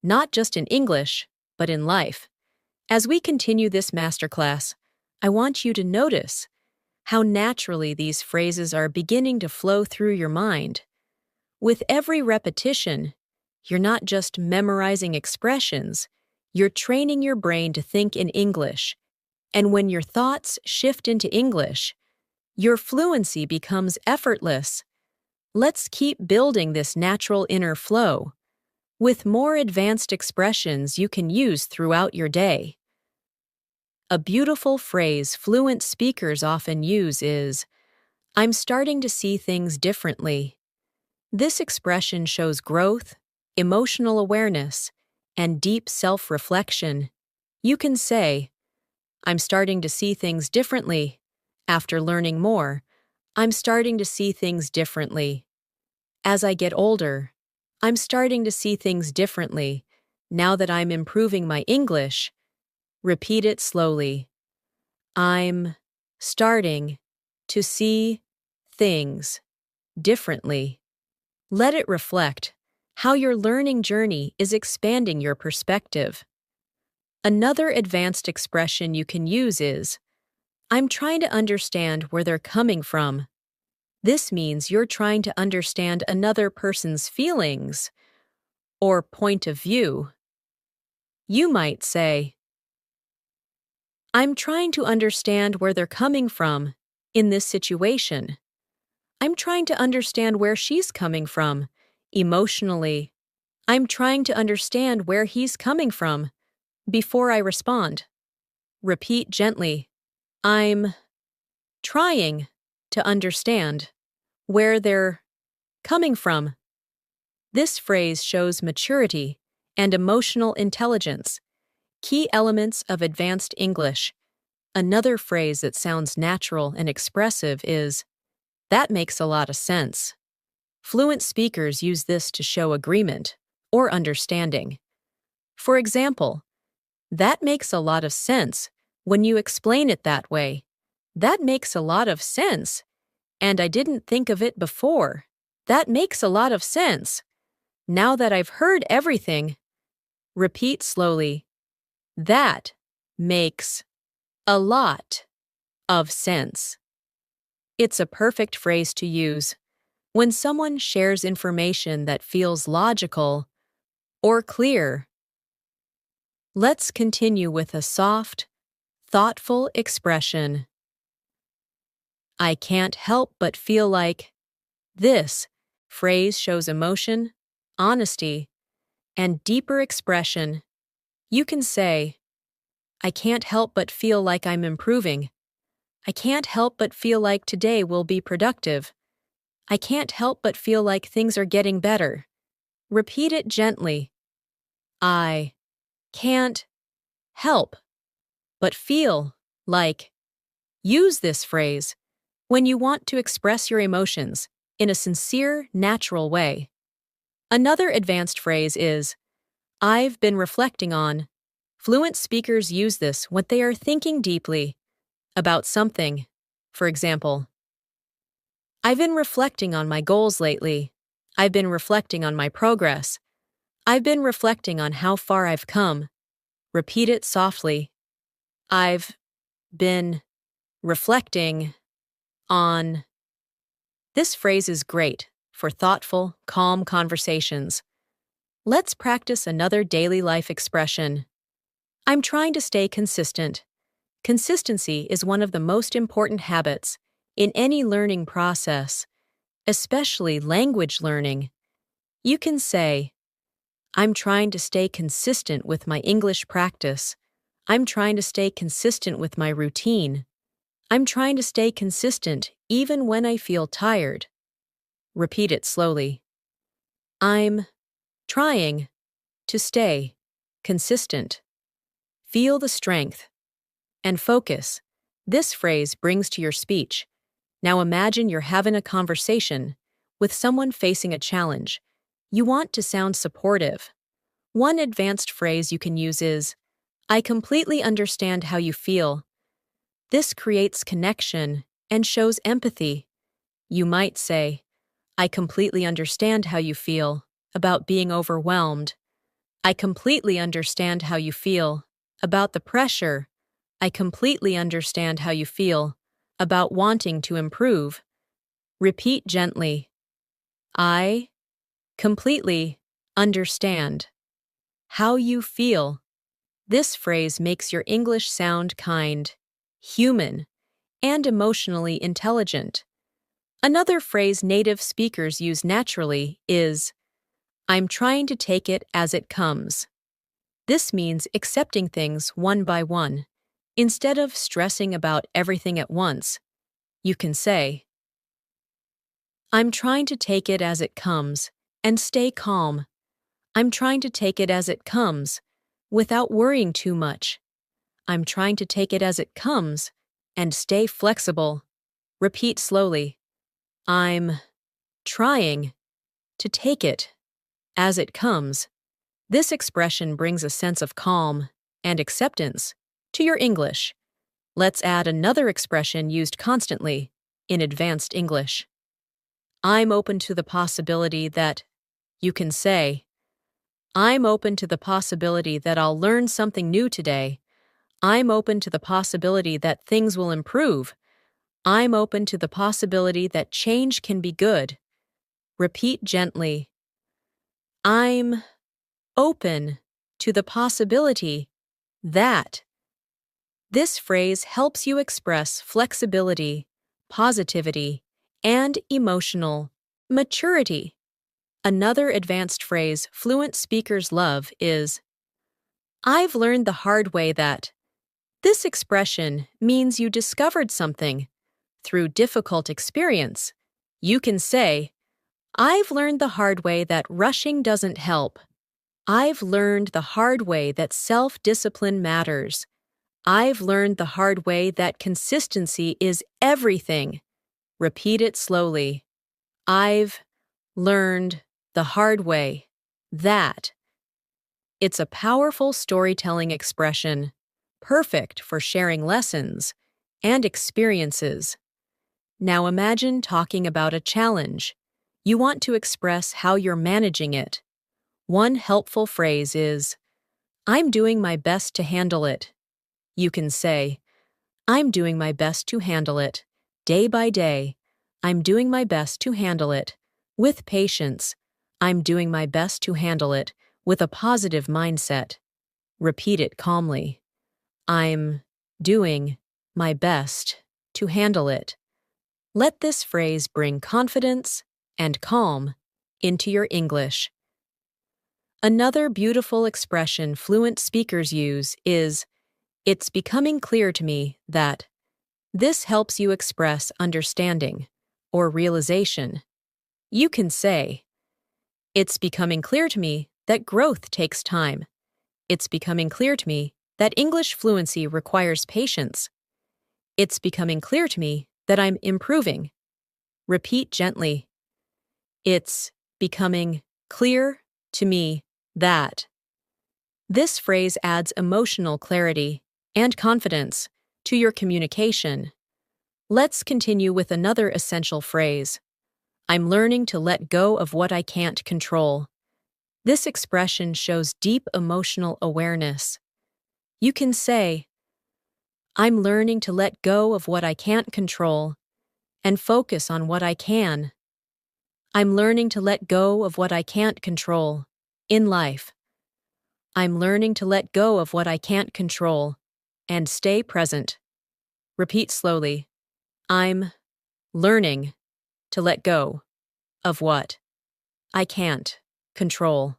not just in English, but in life. As we continue this masterclass, I want you to notice how naturally these phrases are beginning to flow through your mind. With every repetition, you're not just memorizing expressions, you're training your brain to think in English. And when your thoughts shift into English, your fluency becomes effortless. Let's keep building this natural inner flow with more advanced expressions you can use throughout your day. A beautiful phrase fluent speakers often use is, I'm starting to see things differently. This expression shows growth, emotional awareness, and deep self-reflection. You can say, I'm starting to see things differently. After learning more, I'm starting to see things differently. As I get older, I'm starting to see things differently. Now that I'm improving my English, repeat it slowly. I'm starting to see things differently. Let it reflect how your learning journey is expanding your perspective. Another advanced expression you can use is, I'm trying to understand where they're coming from. This means you're trying to understand another person's feelings or point of view. You might say, I'm trying to understand where they're coming from in this situation. I'm trying to understand where she's coming from emotionally. I'm trying to understand where he's coming from before I respond. Repeat gently. I'm trying to understand where they're coming from. This phrase shows maturity and emotional intelligence, key elements of advanced English. Another phrase that sounds natural and expressive is, that makes a lot of sense. Fluent speakers use this to show agreement or understanding. For example, that makes a lot of sense when you explain it that way. That makes a lot of sense, and I didn't think of it before. That makes a lot of sense. Now that I've heard everything, repeat slowly. That makes a lot of sense. It's a perfect phrase to use when someone shares information that feels logical or clear. Let's continue with a soft, thoughtful expression. I can't help but feel like. This phrase shows emotion, honesty, and deeper expression. You can say, I can't help but feel like I'm improving. I can't help but feel like today will be productive. I can't help but feel like things are getting better. Repeat it gently. I can't help but feel like. Use this phrase when you want to express your emotions in a sincere, natural way. Another advanced phrase is, I've been reflecting on. Fluent speakers use this when they are thinking deeply about something. For example, I've been reflecting on my goals lately. I've been reflecting on my progress. I've been reflecting on how far I've come. Repeat it softly. I've been reflecting on. This phrase is great for thoughtful, calm conversations. Let's practice another daily life expression. I'm trying to stay consistent. Consistency is one of the most important habits in any learning process, especially language learning. You can say, I'm trying to stay consistent with my English practice. I'm trying to stay consistent with my routine. I'm trying to stay consistent even when I feel tired. Repeat it slowly. I'm trying to stay consistent. Feel the strength and focus this phrase brings to your speech. Now imagine you're having a conversation with someone facing a challenge. You want to sound supportive. One advanced phrase you can use is, I completely understand how you feel. This creates connection and shows empathy. You might say, I completely understand how you feel about being overwhelmed. I completely understand how you feel about the pressure. I completely understand how you feel about wanting to improve. Repeat gently. I completely understand how you feel. This phrase makes your English sound kind, human, and emotionally intelligent. Another phrase native speakers use naturally is, I'm trying to take it as it comes. This means accepting things one by one. Instead of stressing about everything at once, you can say, I'm trying to take it as it comes and stay calm. I'm trying to take it as it comes without worrying too much. I'm trying to take it as it comes and stay flexible. Repeat slowly. I'm trying to take it as it comes. This expression brings a sense of calm and acceptance to your English. Let's add another expression used constantly in advanced English. I'm open to the possibility that. You can say, I'm open to the possibility that I'll learn something new today. I'm open to the possibility that things will improve. I'm open to the possibility that change can be good. Repeat gently. I'm open to the possibility that. This phrase helps you express flexibility, positivity, and emotional maturity. Another advanced phrase fluent speakers love is, I've learned the hard way that. This expression means you discovered something through difficult experience. You can say, I've learned the hard way that rushing doesn't help. I've learned the hard way that self-discipline matters. I've learned the hard way that consistency is everything. Repeat it slowly. I've learned the hard way that. It's a powerful storytelling expression, perfect for sharing lessons and experiences. Now imagine talking about a challenge. You want to express how you're managing it. One helpful phrase is, I'm doing my best to handle it. You can say, I'm doing my best to handle it. Day by day, I'm doing my best to handle it. With patience, I'm doing my best to handle it with a positive mindset. Repeat it calmly. I'm doing my best to handle it. Let this phrase bring confidence and calm into your English. Another beautiful expression fluent speakers use is, "It's becoming clear to me that." This helps you express understanding or realization. You can say, "It's becoming clear to me that growth takes time. It's becoming clear to me that English fluency requires patience. It's becoming clear to me that I'm improving." Repeat gently. It's becoming clear to me that. This phrase adds emotional clarity and confidence to your communication. Let's continue with another essential phrase. I'm learning to let go of what I can't control. This expression shows deep emotional awareness. You can say, "I'm learning to let go of what I can't control and focus on what I can." I'm learning to let go of what I can't control in life. I'm learning to let go of what I can't control and stay present. Repeat slowly. I'm learning to let go of what I can't control.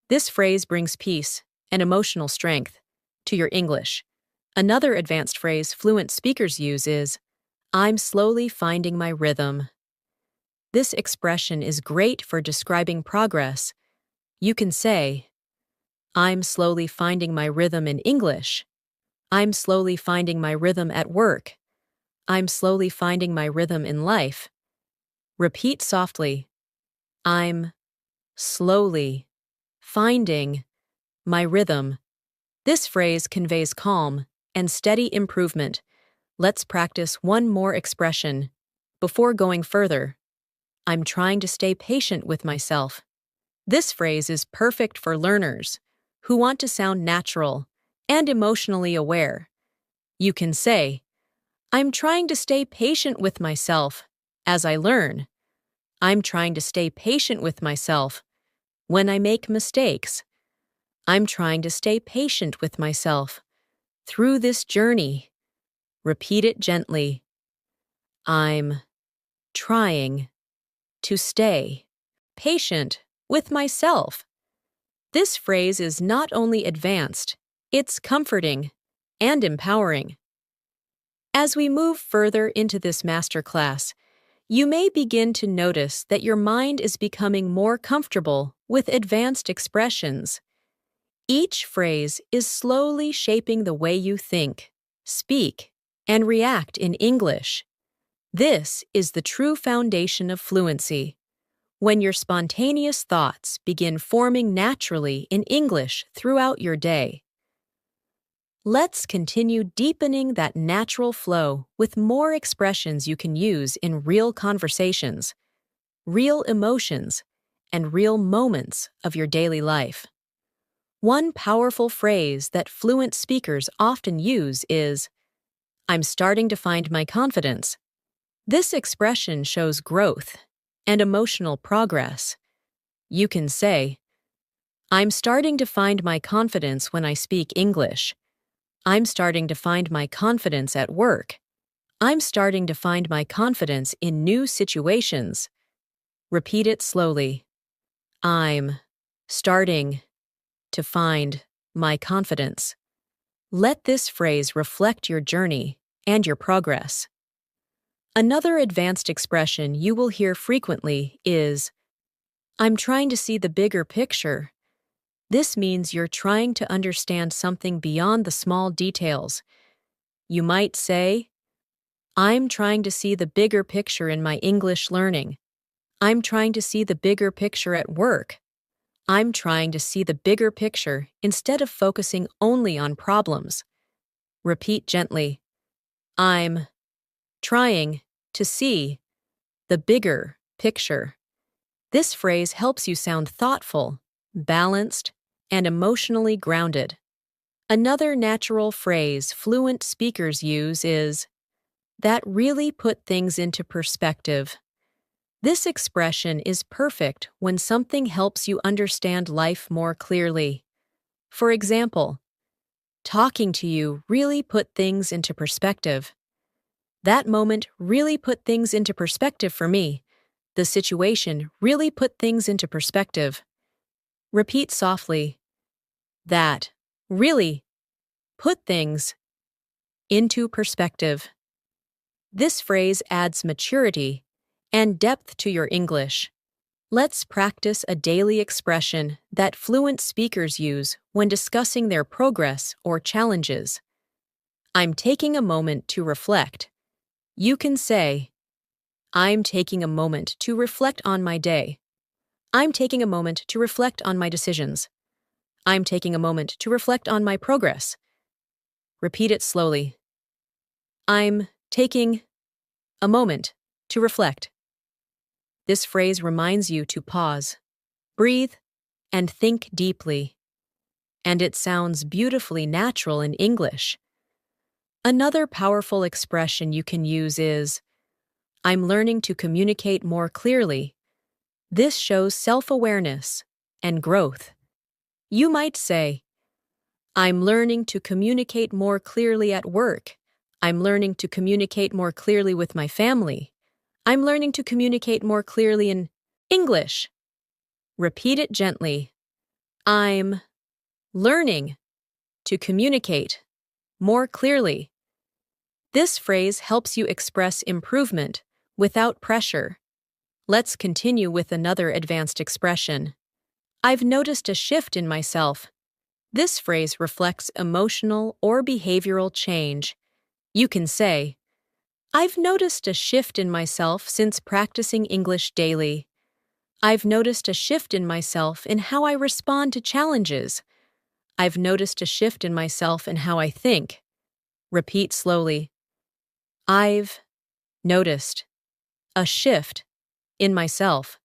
This phrase brings peace and emotional strength to your English. Another advanced phrase fluent speakers use is, "I'm slowly finding my rhythm." This expression is great for describing progress. You can say, "I'm slowly finding my rhythm in English." "I'm slowly finding my rhythm at work." "I'm slowly finding my rhythm in life." Repeat softly. I'm slowly finding my rhythm. This phrase conveys calm and steady improvement. Let's practice one more expression before going further. I'm trying to stay patient with myself. This phrase is perfect for learners who want to sound natural and emotionally aware. You can say, "I'm trying to stay patient with myself as I learn." "I'm trying to stay patient with myself when I make mistakes." "I'm trying to stay patient with myself through this journey." Repeat it gently. I'm trying to stay patient with myself. This phrase is not only advanced, it's comforting and empowering. As we move further into this masterclass, you may begin to notice that your mind is becoming more comfortable with advanced expressions. Each phrase is slowly shaping the way you think, speak, and react in English. This is the true foundation of fluency, when your spontaneous thoughts begin forming naturally in English throughout your day. Let's continue deepening that natural flow with more expressions you can use in real conversations, real emotions, and real moments of your daily life. One powerful phrase that fluent speakers often use is, "I'm starting to find my confidence." This expression shows growth and emotional progress. You can say, "I'm starting to find my confidence when I speak English." "I'm starting to find my confidence at work." "I'm starting to find my confidence in new situations." Repeat it slowly. I'm starting to find my confidence. Let this phrase reflect your journey and your progress. Another advanced expression you will hear frequently is, "I'm trying to see the bigger picture." This means you're trying to understand something beyond the small details. You might say, "I'm trying to see the bigger picture in my English learning." "I'm trying to see the bigger picture at work." "I'm trying to see the bigger picture instead of focusing only on problems." Repeat gently. I'm trying to see the bigger picture. This phrase helps you sound thoughtful, balanced, and emotionally grounded. Another natural phrase fluent speakers use is, "That really put things into perspective." This expression is perfect when something helps you understand life more clearly. For example, talking to you really put things into perspective. That moment really put things into perspective for me. The situation really put things into perspective. Repeat softly. That really put things into perspective. This phrase adds maturity and depth to your English. Let's practice a daily expression that fluent speakers use when discussing their progress or challenges. I'm taking a moment to reflect. You can say, I'm taking a moment to reflect on my day. I'm taking a moment to reflect on my decisions. I'm taking a moment to reflect on my progress. Repeat it slowly. I'm taking a moment to reflect. This phrase reminds you to pause, breathe, and think deeply. And it sounds beautifully natural in English. Another powerful expression you can use is, I'm learning to communicate more clearly. This shows self-awareness and growth. You might say, I'm learning to communicate more clearly at work. I'm learning to communicate more clearly with my family. I'm learning to communicate more clearly in English. Repeat it gently. I'm learning to communicate more clearly. This phrase helps you express improvement without pressure. Let's continue with another advanced expression. I've noticed a shift in myself. This phrase reflects emotional or behavioral change. You can say, I've noticed a shift in myself since practicing English daily. I've noticed a shift in myself in how I respond to challenges. I've noticed a shift in myself in how I think. Repeat slowly. I've noticed a shift in myself.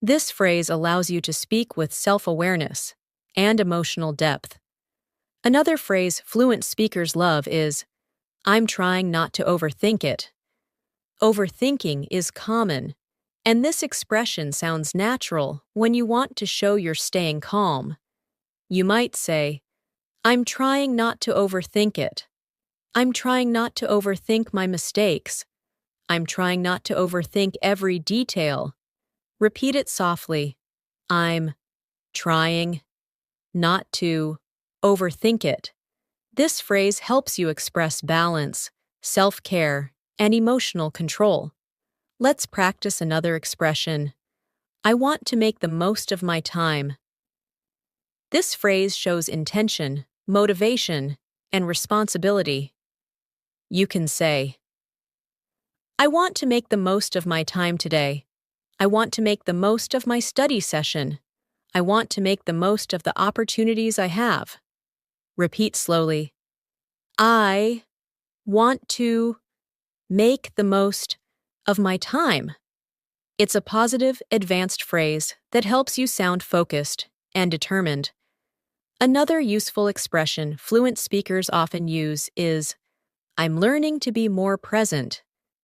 This phrase allows you to speak with self-awareness and emotional depth. Another phrase fluent speakers love is, I'm trying not to overthink it. Overthinking is common, and this expression sounds natural when you want to show you're staying calm. You might say, I'm trying not to overthink it. I'm trying not to overthink my mistakes. I'm trying not to overthink every detail. Repeat it softly. I'm trying not to overthink it. This phrase helps you express balance, self-care, and emotional control. Let's practice another expression. I want to make the most of my time. This phrase shows intention, motivation, and responsibility. You can say, I want to make the most of my time today. I want to make the most of my study session. I want to make the most of the opportunities I have. Repeat slowly. I want to make the most of my time. It's a positive, advanced phrase that helps you sound focused and determined. Another useful expression fluent speakers often use is, I'm learning to be more present.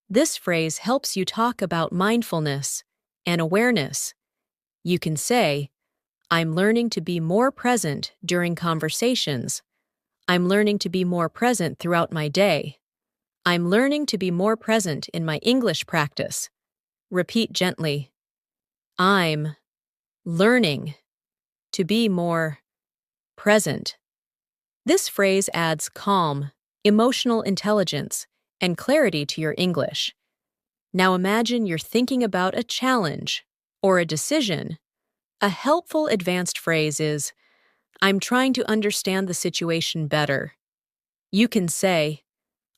This phrase helps you talk about mindfulness and awareness. You can say, I'm learning to be more present during conversations. I'm learning to be more present throughout my day. I'm learning to be more present in my English practice. Repeat gently. I'm learning to be more present. This phrase adds calm, emotional intelligence, and clarity to your English. Now imagine you're thinking about a challenge or a decision. A helpful advanced phrase is, I'm trying to understand the situation better. You can say,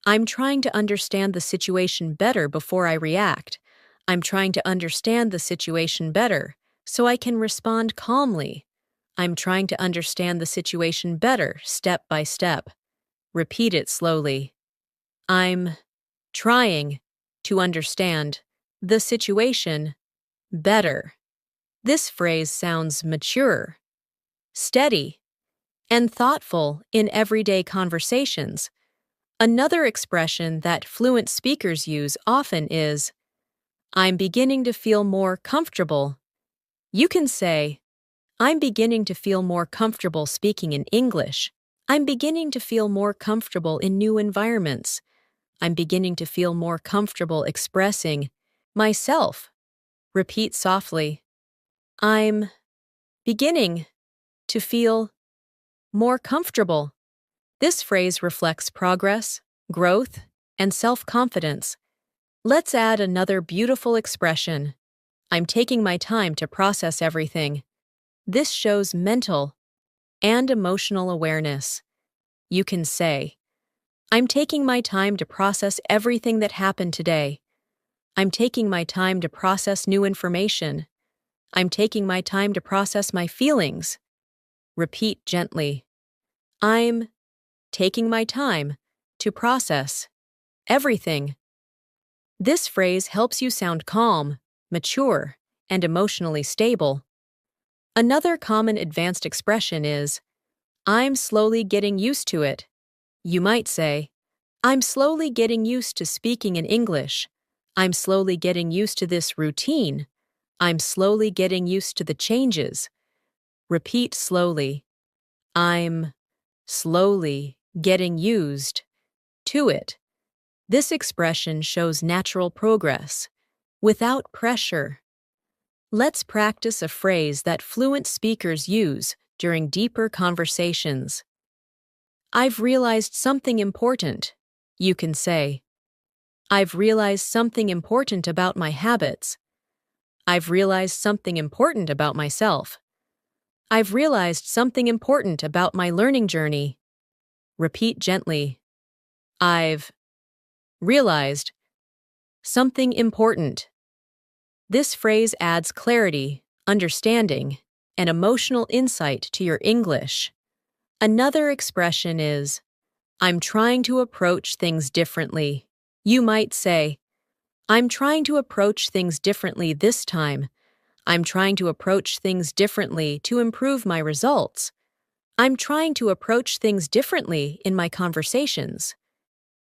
I'm trying to understand the situation better before I react. I'm trying to understand the situation better so I can respond calmly. I'm trying to understand the situation better step by step. Repeat it slowly. I'm trying to understand the situation better. This phrase sounds mature, steady, and thoughtful in everyday conversations. Another expression that fluent speakers use often is, I'm beginning to feel more comfortable. You can say, I'm beginning to feel more comfortable speaking in English. I'm beginning to feel more comfortable in new environments. I'm beginning to feel more comfortable expressing myself. Repeat softly. I'm beginning to feel more comfortable. This phrase reflects progress, growth, and self-confidence. Let's add another beautiful expression. I'm taking my time to process everything. This shows mental and emotional awareness. You can say, I'm taking my time to process everything that happened today. I'm taking my time to process new information. I'm taking my time to process my feelings. Repeat gently. I'm taking my time to process everything. This phrase helps you sound calm, mature, and emotionally stable. Another common advanced expression is, I'm slowly getting used to it. You might say, I'm slowly getting used to speaking in English. I'm slowly getting used to this routine. I'm slowly getting used to the changes. Repeat slowly. I'm slowly getting used to it. This expression shows natural progress, without pressure. Let's practice a phrase that fluent speakers use during deeper conversations. I've realized something important. You can say, I've realized something important about my habits. I've realized something important about myself. I've realized something important about my learning journey. Repeat gently. I've realized something important. This phrase adds clarity, understanding, and emotional insight to your English. Another expression is, I'm trying to approach things differently. You might say, I'm trying to approach things differently this time. I'm trying to approach things differently to improve my results. I'm trying to approach things differently in my conversations.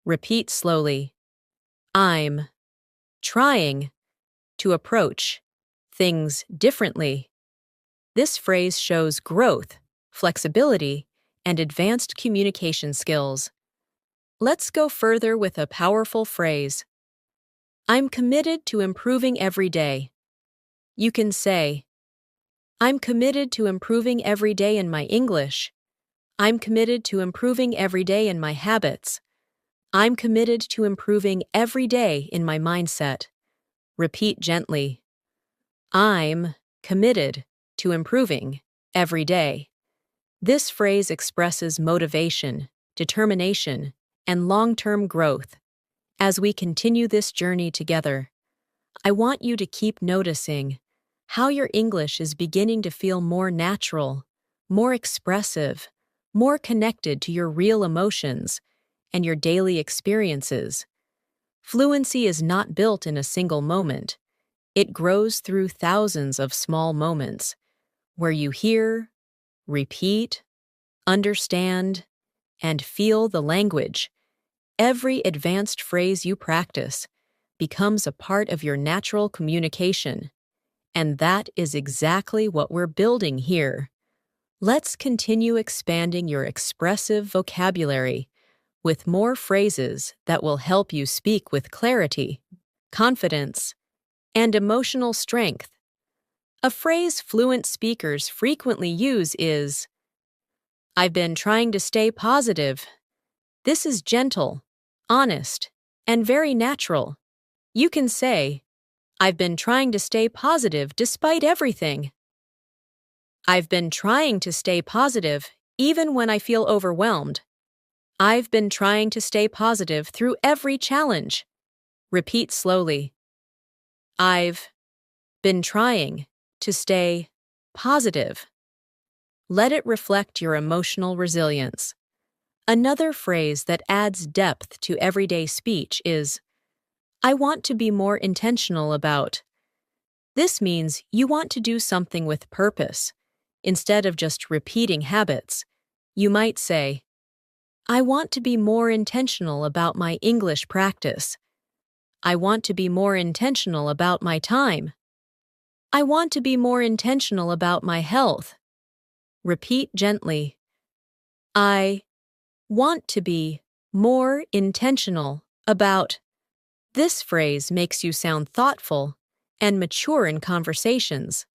Repeat slowly. I'm trying to approach things differently. This phrase shows growth, flexibility, and advanced communication skills. Let's go further with a powerful phrase. I'm committed to improving every day. You can say, I'm committed to improving every day in my English. I'm committed to improving every day in my habits. I'm committed to improving every day in my mindset. Repeat gently. I'm committed to improving every day. This phrase expresses motivation, determination, and long-term growth. As we continue this journey together, I want you to keep noticing how your English is beginning to feel more natural, more expressive, more connected to your real emotions and your daily experiences. Fluency is not built in a single moment. It grows through thousands of small moments where you hear, repeat, understand, and feel the language. Every advanced phrase you practice becomes a part of your natural communication. And that is exactly what we're building here. Let's continue expanding your expressive vocabulary with more phrases that will help you speak with clarity, confidence, and emotional strength. A phrase fluent speakers frequently use is, I've been trying to stay positive. This is gentle, honest, and very natural. You can say, I've been trying to stay positive despite everything. I've been trying to stay positive even when I feel overwhelmed. I've been trying to stay positive through every challenge. Repeat slowly. I've been trying to stay positive. Let it reflect your emotional resilience. Another phrase that adds depth to everyday speech is, I want to be more intentional about. This means you want to do something with purpose. Instead of just repeating habits, you might say, I want to be more intentional about my English practice. I want to be more intentional about my time. I want to be more intentional about my health. Repeat gently. I want to be more intentional about. This phrase makes you sound thoughtful and mature in conversations.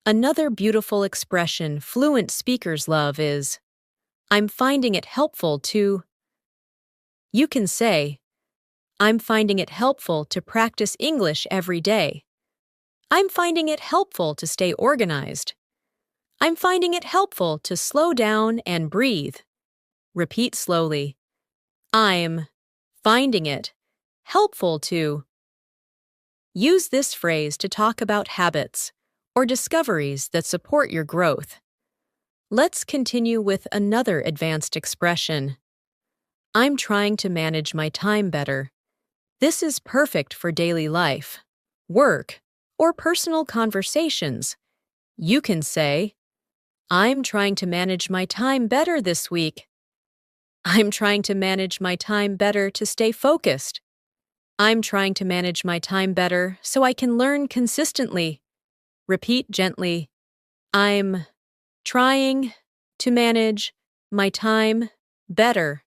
Another beautiful expression fluent speakers love is, I'm finding it helpful to. You can say, I'm finding it helpful to practice English every day. I'm finding it helpful to stay organized. I'm finding it helpful to slow down and breathe. Repeat slowly. I'm finding it helpful to. Use this phrase to talk about habits or discoveries that support your growth. Let's continue with another advanced expression. I'm trying to manage my time better. This is perfect for daily life, work, or personal conversations. You can say, I'm trying to manage my time better this week. I'm trying to manage my time better to stay focused. I'm trying to manage my time better so I can learn consistently. Repeat gently. I'm trying to manage my time better.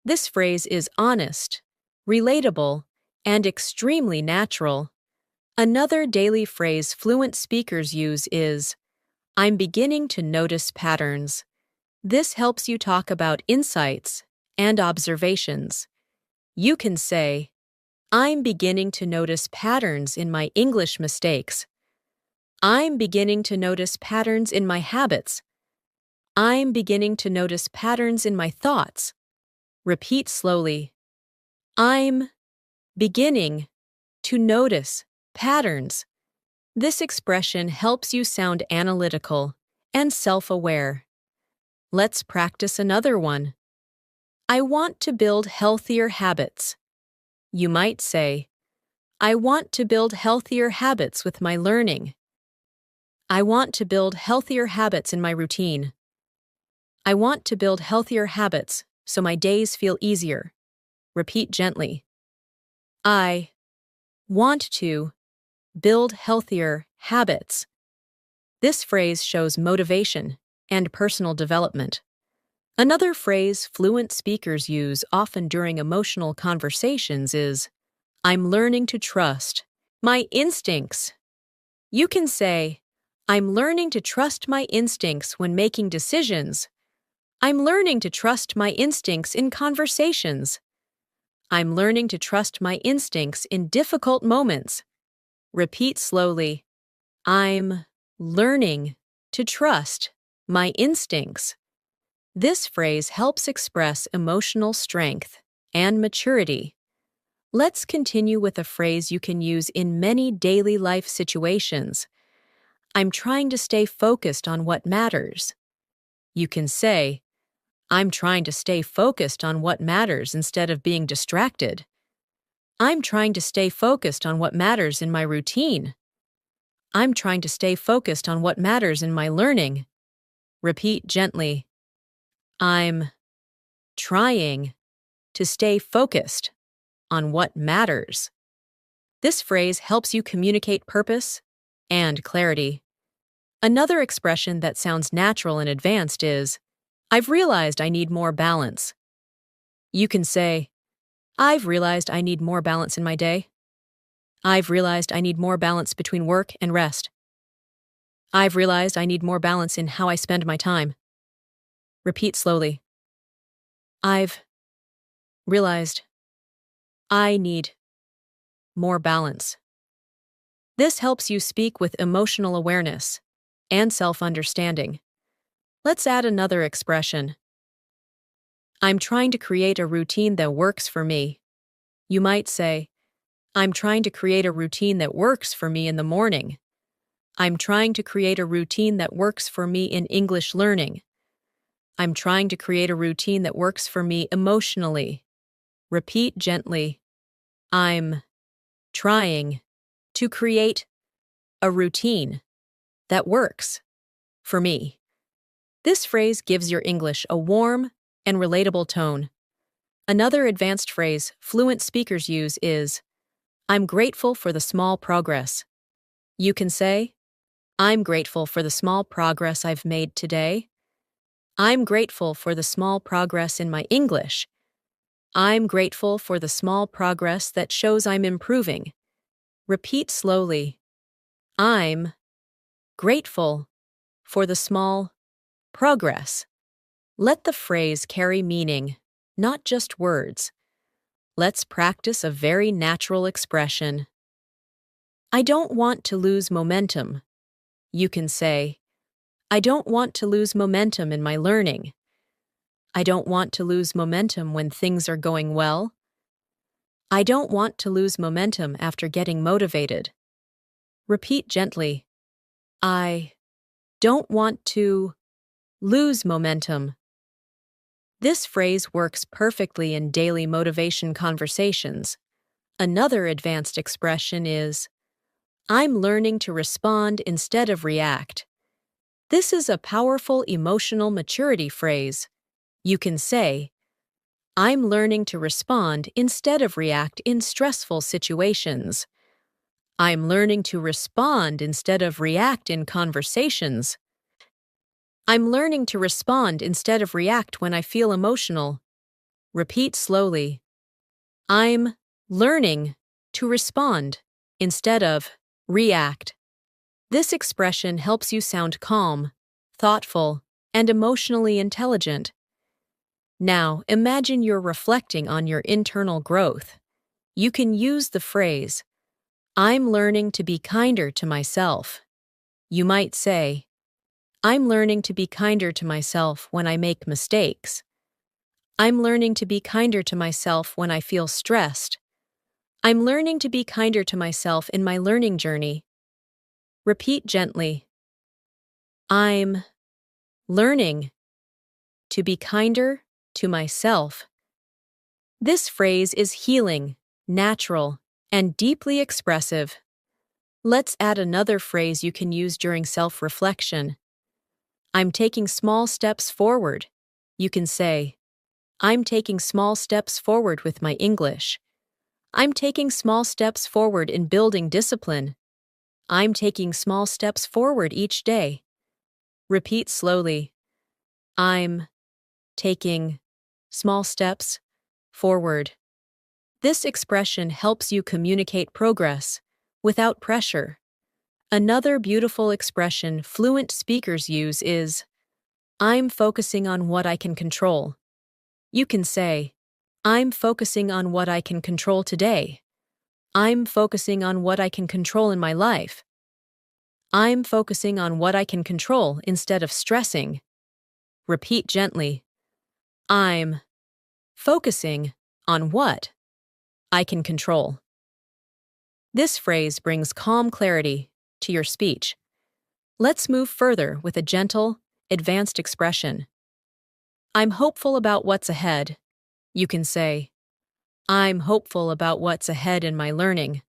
This phrase is honest, relatable, and extremely natural. Another daily phrase fluent speakers use is, I'm beginning to notice patterns. This helps you talk about insights and observations. You can say, I'm beginning to notice patterns in my English mistakes. I'm beginning to notice patterns in my habits. I'm beginning to notice patterns in my thoughts. Repeat slowly. I'm beginning to notice patterns. This expression helps you sound analytical and self-aware. Let's practice another one. I want to build healthier habits. You might say, I want to build healthier habits with my learning. I want to build healthier habits in my routine. I want to build healthier habits so my days feel easier. Repeat gently. I want to build healthier habits. This phrase shows motivation and personal development. Another phrase fluent speakers use often during emotional conversations is, I'm learning to trust my instincts. You can say, I'm learning to trust my instincts when making decisions. I'm learning to trust my instincts in conversations. I'm learning to trust my instincts in difficult moments. Repeat slowly. I'm learning to trust my instincts. This phrase helps express emotional strength and maturity. Let's continue with a phrase you can use in many daily life situations. I'm trying to stay focused on what matters. You can say, I'm trying to stay focused on what matters instead of being distracted. I'm trying to stay focused on what matters in my routine. I'm trying to stay focused on what matters in my learning. Repeat gently. I'm trying to stay focused on what matters. This phrase helps you communicate purpose and clarity. Another expression that sounds natural and advanced is, I've realized I need more balance. You can say, I've realized I need more balance in my day. I've realized I need more balance between work and rest. I've realized I need more balance in how I spend my time. Repeat slowly. I've realized I need more balance. This helps you speak with emotional awareness and self-understanding. Let's add another expression. I'm trying to create a routine that works for me. You might say, I'm trying to create a routine that works for me in the morning. I'm trying to create a routine that works for me in English learning. I'm trying to create a routine that works for me emotionally. Repeat gently. I'm trying to create a routine that works for me. This phrase gives your English a warm and relatable tone. Another advanced phrase fluent speakers use is, I'm grateful for the small progress. You can say, I'm grateful for the small progress I've made today. I'm grateful for the small progress in my English. I'm grateful for the small progress that shows I'm improving. Repeat slowly. I'm grateful for the small progress. Let the phrase carry meaning, not just words. Let's practice a very natural expression. I don't want to lose momentum. You can say, I don't want to lose momentum in my learning. I don't want to lose momentum when things are going well. I don't want to lose momentum after getting motivated. Repeat gently. I don't want to lose momentum. This phrase works perfectly in daily motivation conversations. Another advanced expression is, I'm learning to respond instead of react. This is a powerful emotional maturity phrase. You can say, I'm learning to respond instead of react in stressful situations. I'm learning to respond instead of react in conversations. I'm learning to respond instead of react when I feel emotional. Repeat slowly. I'm learning to respond instead of react. This expression helps you sound calm, thoughtful, and emotionally intelligent. Now, imagine you're reflecting on your internal growth. You can use the phrase, I'm learning to be kinder to myself. You might say, I'm learning to be kinder to myself when I make mistakes. I'm learning to be kinder to myself when I feel stressed. I'm learning to be kinder to myself in my learning journey. Repeat gently. I'm learning to be kinder to myself. This phrase is healing, natural, and deeply expressive. Let's add another phrase you can use during self-reflection. I'm taking small steps forward. You can say, I'm taking small steps forward with my English. I'm taking small steps forward in building discipline. I'm taking small steps forward each day. Repeat slowly. I'm taking small steps forward. This expression helps you communicate progress without pressure. Another beautiful expression fluent speakers use is, I'm focusing on what I can control. You can say, I'm focusing on what I can control today. I'm focusing on what I can control in my life. I'm focusing on what I can control instead of stressing. Repeat gently. I'm focusing on what I can control. This phrase brings calm clarity to your speech. Let's move further with a gentle, advanced expression. I'm hopeful about what's ahead. You can say, I'm hopeful about what's ahead in my learning.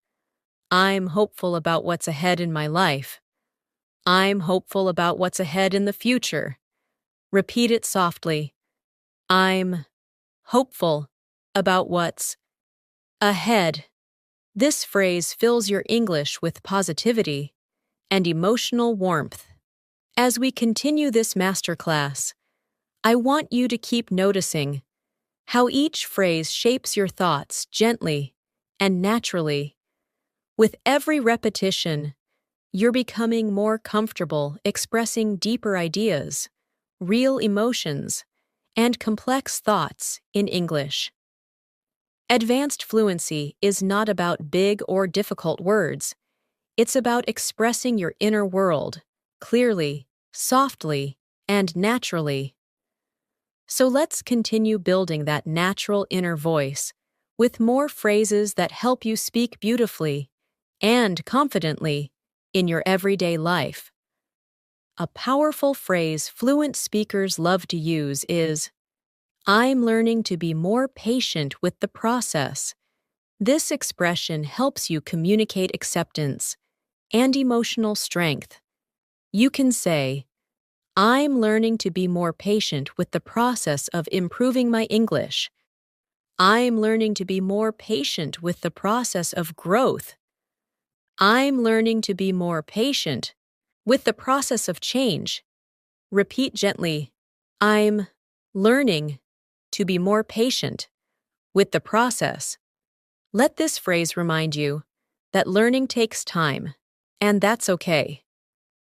I'm hopeful about what's ahead in my life. I'm hopeful about what's ahead in the future. Repeat it softly. I'm hopeful about what's ahead. This phrase fills your English with positivity and emotional warmth. As we continue this masterclass, I want you to keep noticing how each phrase shapes your thoughts gently and naturally. With every repetition, you're becoming more comfortable expressing deeper ideas, real emotions, and complex thoughts in English. Advanced fluency is not about big or difficult words. It's about expressing your inner world clearly, softly, and naturally. So let's continue building that natural inner voice with more phrases that help you speak beautifully and confidently in your everyday life. A powerful phrase fluent speakers love to use is, I'm learning to be more patient with the process. This expression helps you communicate acceptance and emotional strength. You can say, I'm learning to be more patient with the process of improving my English. I'm learning to be more patient with the process of growth. I'm learning to be more patient with the process of change. Repeat gently. I'm learning to be more patient with the process. Let this phrase remind you that learning takes time, and that's okay.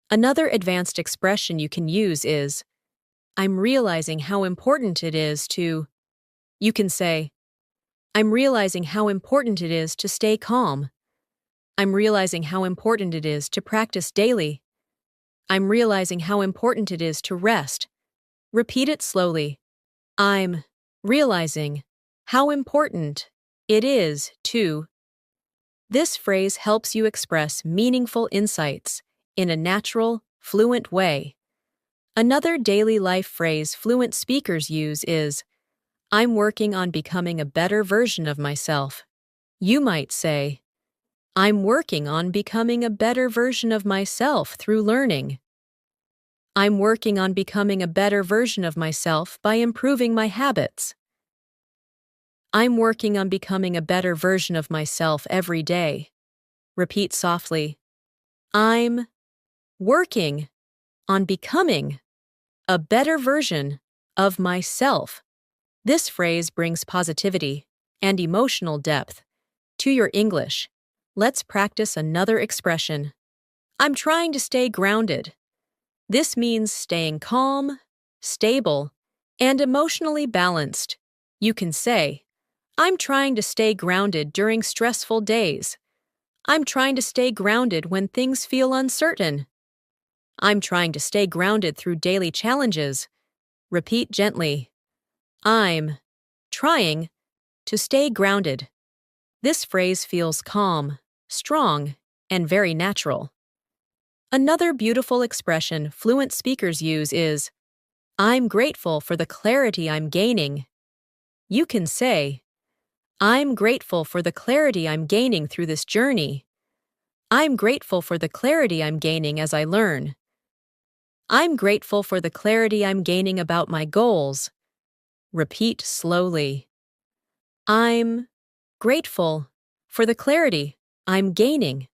Another advanced expression you can use is, I'm realizing how important it is to. You can say, I'm realizing how important it is to stay calm. I'm realizing how important it is to practice daily. I'm realizing how important it is to rest. Repeat it slowly. I'm realizing how important it is to. This phrase helps you express meaningful insights in a natural, fluent way. Another daily life phrase fluent speakers use is, I'm working on becoming a better version of myself. You might say, I'm working on becoming a better version of myself through learning. I'm working on becoming a better version of myself by improving my habits. I'm working on becoming a better version of myself every day. Repeat softly. I'm working on becoming a better version of myself. This phrase brings positivity and emotional depth to your English. Let's practice another expression. I'm trying to stay grounded. This means staying calm, stable, and emotionally balanced. You can say, I'm trying to stay grounded during stressful days. I'm trying to stay grounded when things feel uncertain. I'm trying to stay grounded through daily challenges. Repeat gently. I'm trying to stay grounded. This phrase feels calm, strong, and very natural. Another beautiful expression fluent speakers use is, I'm grateful for the clarity I'm gaining. You can say, I'm grateful for the clarity I'm gaining through this journey. I'm grateful for the clarity I'm gaining as I learn. I'm grateful for the clarity I'm gaining about my goals. Repeat slowly. I'm grateful for the clarity I'm gaining.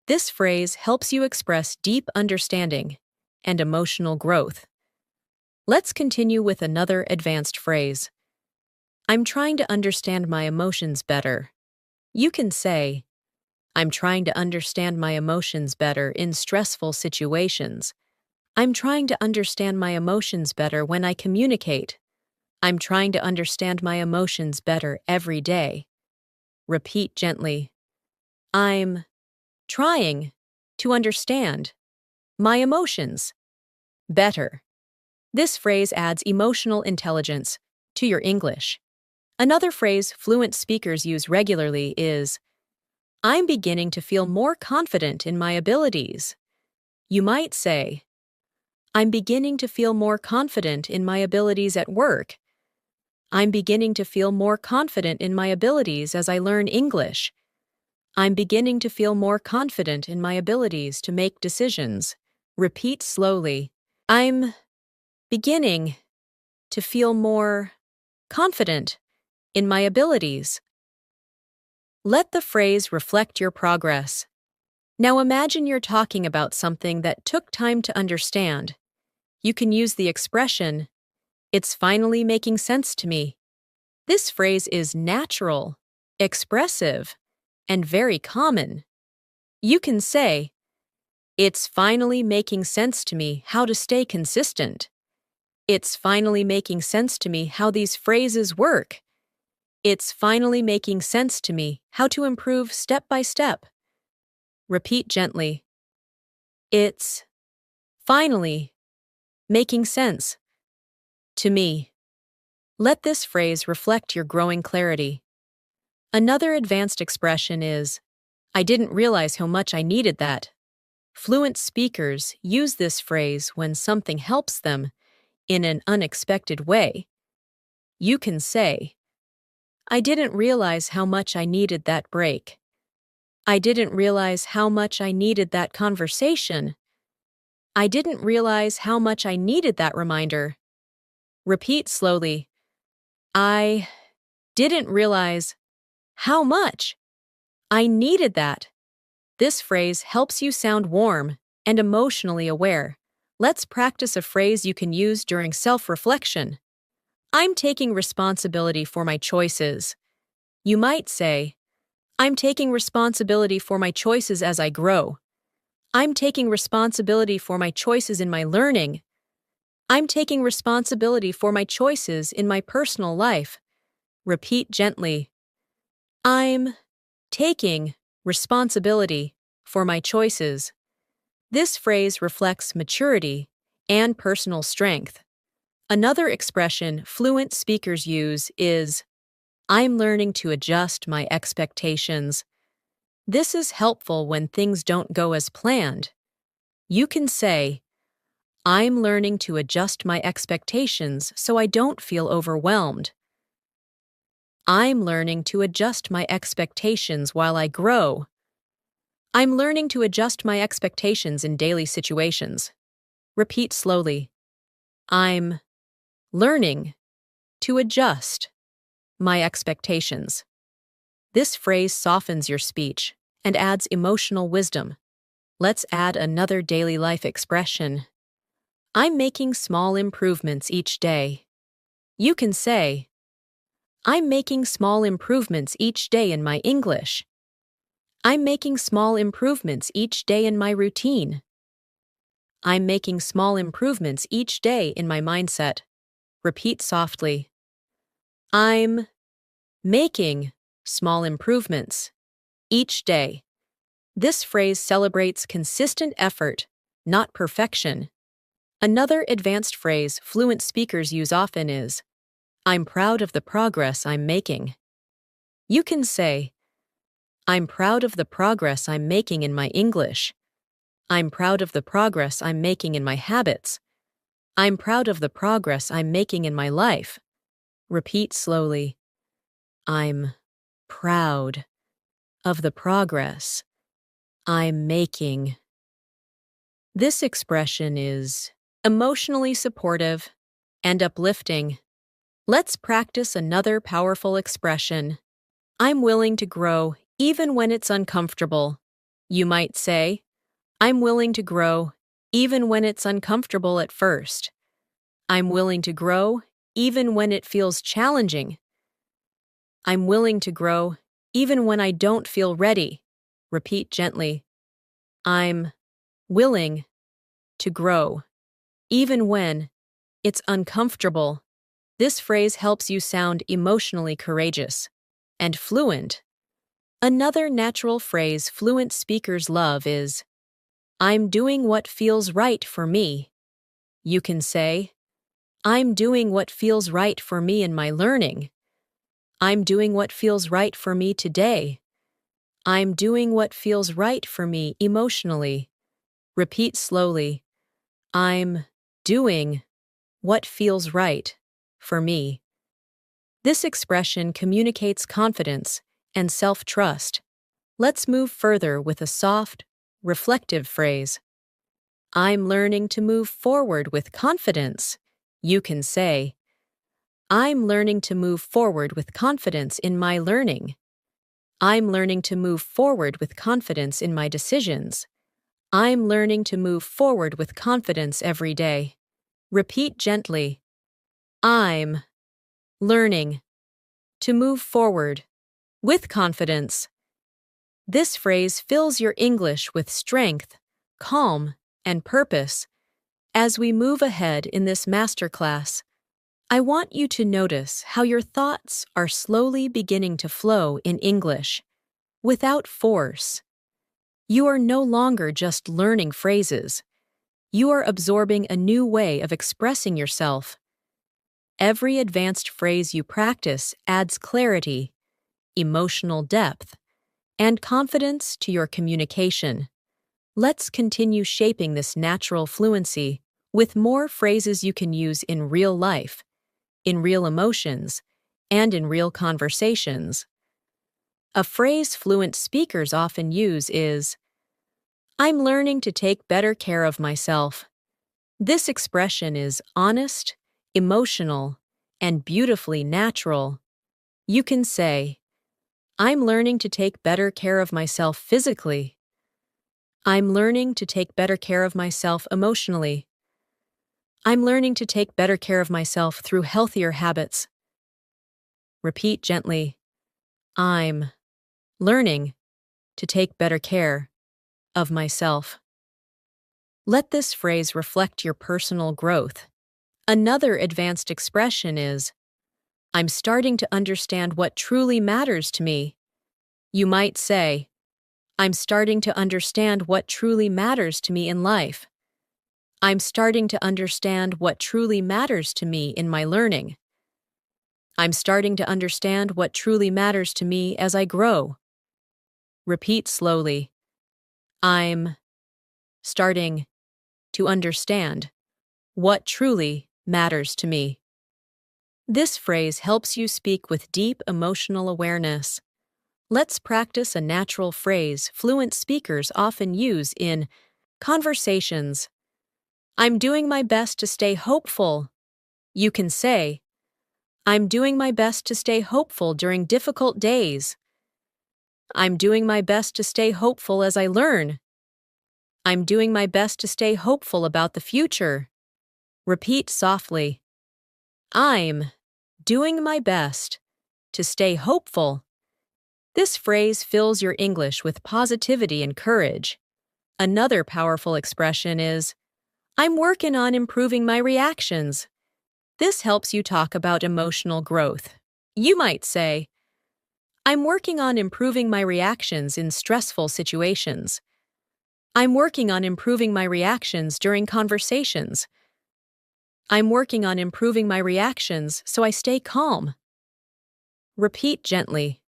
This phrase helps you express deep understanding and emotional growth. Let's continue with another advanced phrase. I'm trying to understand my emotions better. You can say, I'm trying to understand my emotions better in stressful situations. I'm trying to understand my emotions better when I communicate. I'm trying to understand my emotions better every day. Repeat gently. I'm trying to understand my emotions better. This phrase adds emotional intelligence to your English. Another phrase fluent speakers use regularly is, I'm beginning to feel more confident in my abilities. You might say, I'm beginning to feel more confident in my abilities at work. I'm beginning to feel more confident in my abilities as I learn English. I'm beginning to feel more confident in my abilities to make decisions. Repeat slowly. I'm beginning to feel more confident in my abilities. Let the phrase reflect your progress. Now imagine you're talking about something that took time to understand. You can use the expression, it's finally making sense to me. This phrase is natural, expressive, and very common. You can say, it's finally making sense to me how to stay consistent. It's finally making sense to me how these phrases work. It's finally making sense to me how to improve step by step. Repeat gently. It's finally making sense to me. Let this phrase reflect your growing clarity. Another advanced expression is, I didn't realize how much I needed that. Fluent speakers use this phrase when something helps them in an unexpected way. You can say, I didn't realize how much I needed that break. I didn't realize how much I needed that conversation. I didn't realize how much I needed that reminder. Repeat slowly. I Didn't realize. How much? I needed that. This phrase helps you sound warm and emotionally aware. Let's practice a phrase you can use during self-reflection. I'm taking responsibility for my choices. You might say, I'm taking responsibility for my choices as I grow. I'm taking responsibility for my choices in my learning. I'm taking responsibility for my choices in my personal life. Repeat gently. I'm taking responsibility for my choices. This phrase reflects maturity and personal strength. Another expression fluent speakers use is, I'm learning to adjust my expectations. This is helpful when things don't go as planned. You can say, I'm learning to adjust my expectations so I don't feel overwhelmed. I'm learning to adjust my expectations while I grow. I'm learning to adjust my expectations in daily situations. Repeat slowly. I'm learning to adjust my expectations. This phrase softens your speech and adds emotional wisdom. Let's add another daily life expression. I'm making small improvements each day. You can say, I'm making small improvements each day in my English. I'm making small improvements each day in my routine. I'm making small improvements each day in my mindset. Repeat softly. I'm making small improvements each day. This phrase celebrates consistent effort, not perfection. Another advanced phrase fluent speakers use often is, I'm proud of the progress I'm making. You can say, I'm proud of the progress I'm making in my English. I'm proud of the progress I'm making in my habits. I'm proud of the progress I'm making in my life. Repeat slowly. I'm proud of the progress I'm making. This expression is emotionally supportive and uplifting. Let's practice another powerful expression. I'm willing to grow even when it's uncomfortable. You might say, I'm willing to grow even when it's uncomfortable at first. I'm willing to grow even when it feels challenging. I'm willing to grow even when I don't feel ready. Repeat gently. I'm willing to grow even when it's uncomfortable. This phrase helps you sound emotionally courageous and fluent. Another natural phrase fluent speakers love is, I'm doing what feels right for me. You can say, I'm doing what feels right for me in my learning. I'm doing what feels right for me today. I'm doing what feels right for me emotionally. Repeat slowly. I'm doing what feels right for me. This expression communicates confidence and self-trust. Let's move further with a soft, reflective phrase. I'm learning to move forward with confidence. You can say, I'm learning to move forward with confidence in my learning. I'm learning to move forward with confidence in my decisions. I'm learning to move forward with confidence every day. Repeat gently. I'm learning to move forward with confidence. This phrase fills your English with strength, calm, and purpose. As we move ahead in this masterclass, I want you to notice how your thoughts are slowly beginning to flow in English, without force. You are no longer just learning phrases. You are absorbing a new way of expressing yourself. Every advanced phrase you practice adds clarity, emotional depth, and confidence to your communication. Let's continue shaping this natural fluency with more phrases you can use in real life, in real emotions, and in real conversations. A phrase fluent speakers often use is, I'm learning to take better care of myself. This expression is honest, emotional, and beautifully natural. You can say, I'm learning to take better care of myself physically. I'm learning to take better care of myself emotionally. I'm learning to take better care of myself through healthier habits. Repeat gently, I'm learning to take better care of myself. Let this phrase reflect your personal growth. Another advanced expression is, I'm starting to understand what truly matters to me. You might say, I'm starting to understand what truly matters to me in life. I'm starting to understand what truly matters to me in my learning. I'm starting to understand what truly matters to me as I grow. Repeat slowly. I'm starting to understand what truly matters to me. This phrase helps you speak with deep emotional awareness. Let's practice a natural phrase fluent speakers often use in conversations. I'm doing my best to stay hopeful. You can say, I'm doing my best to stay hopeful during difficult days. I'm doing my best to stay hopeful as I learn. I'm doing my best to stay hopeful about the future. Repeat softly. I'm doing my best to stay hopeful. This phrase fills your English with positivity and courage. Another powerful expression is, I'm working on improving my reactions. This helps you talk about emotional growth. You might say, I'm working on improving my reactions in stressful situations. I'm working on improving my reactions during conversations. I'm working on improving my reactions so I stay calm. Repeat gently.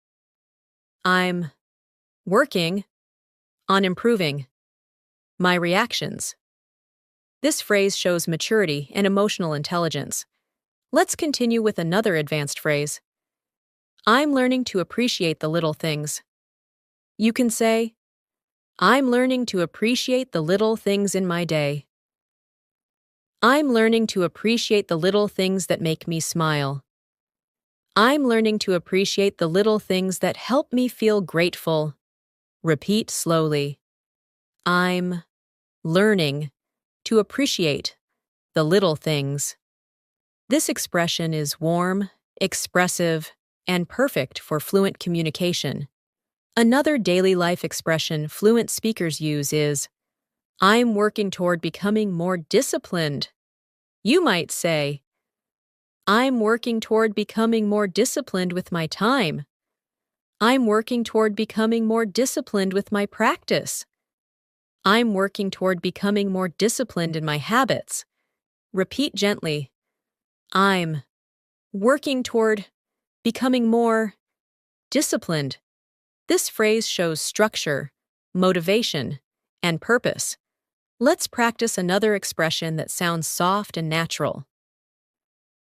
I'm working on improving my reactions. This phrase shows maturity and emotional intelligence. Let's continue with another advanced phrase. I'm learning to appreciate the little things. You can say, I'm learning to appreciate the little things in my day. I'm learning to appreciate the little things that make me smile. I'm learning to appreciate the little things that help me feel grateful. Repeat slowly. I'm learning to appreciate the little things. This expression is warm, expressive, and perfect for fluent communication. Another daily life expression fluent speakers use is, I'm working toward becoming more disciplined. You might say, I'm working toward becoming more disciplined with my time. I'm working toward becoming more disciplined with my practice. I'm working toward becoming more disciplined in my habits. Repeat gently. I'm working toward becoming more disciplined. This phrase shows structure, motivation, and purpose. Let's practice another expression that sounds soft and natural.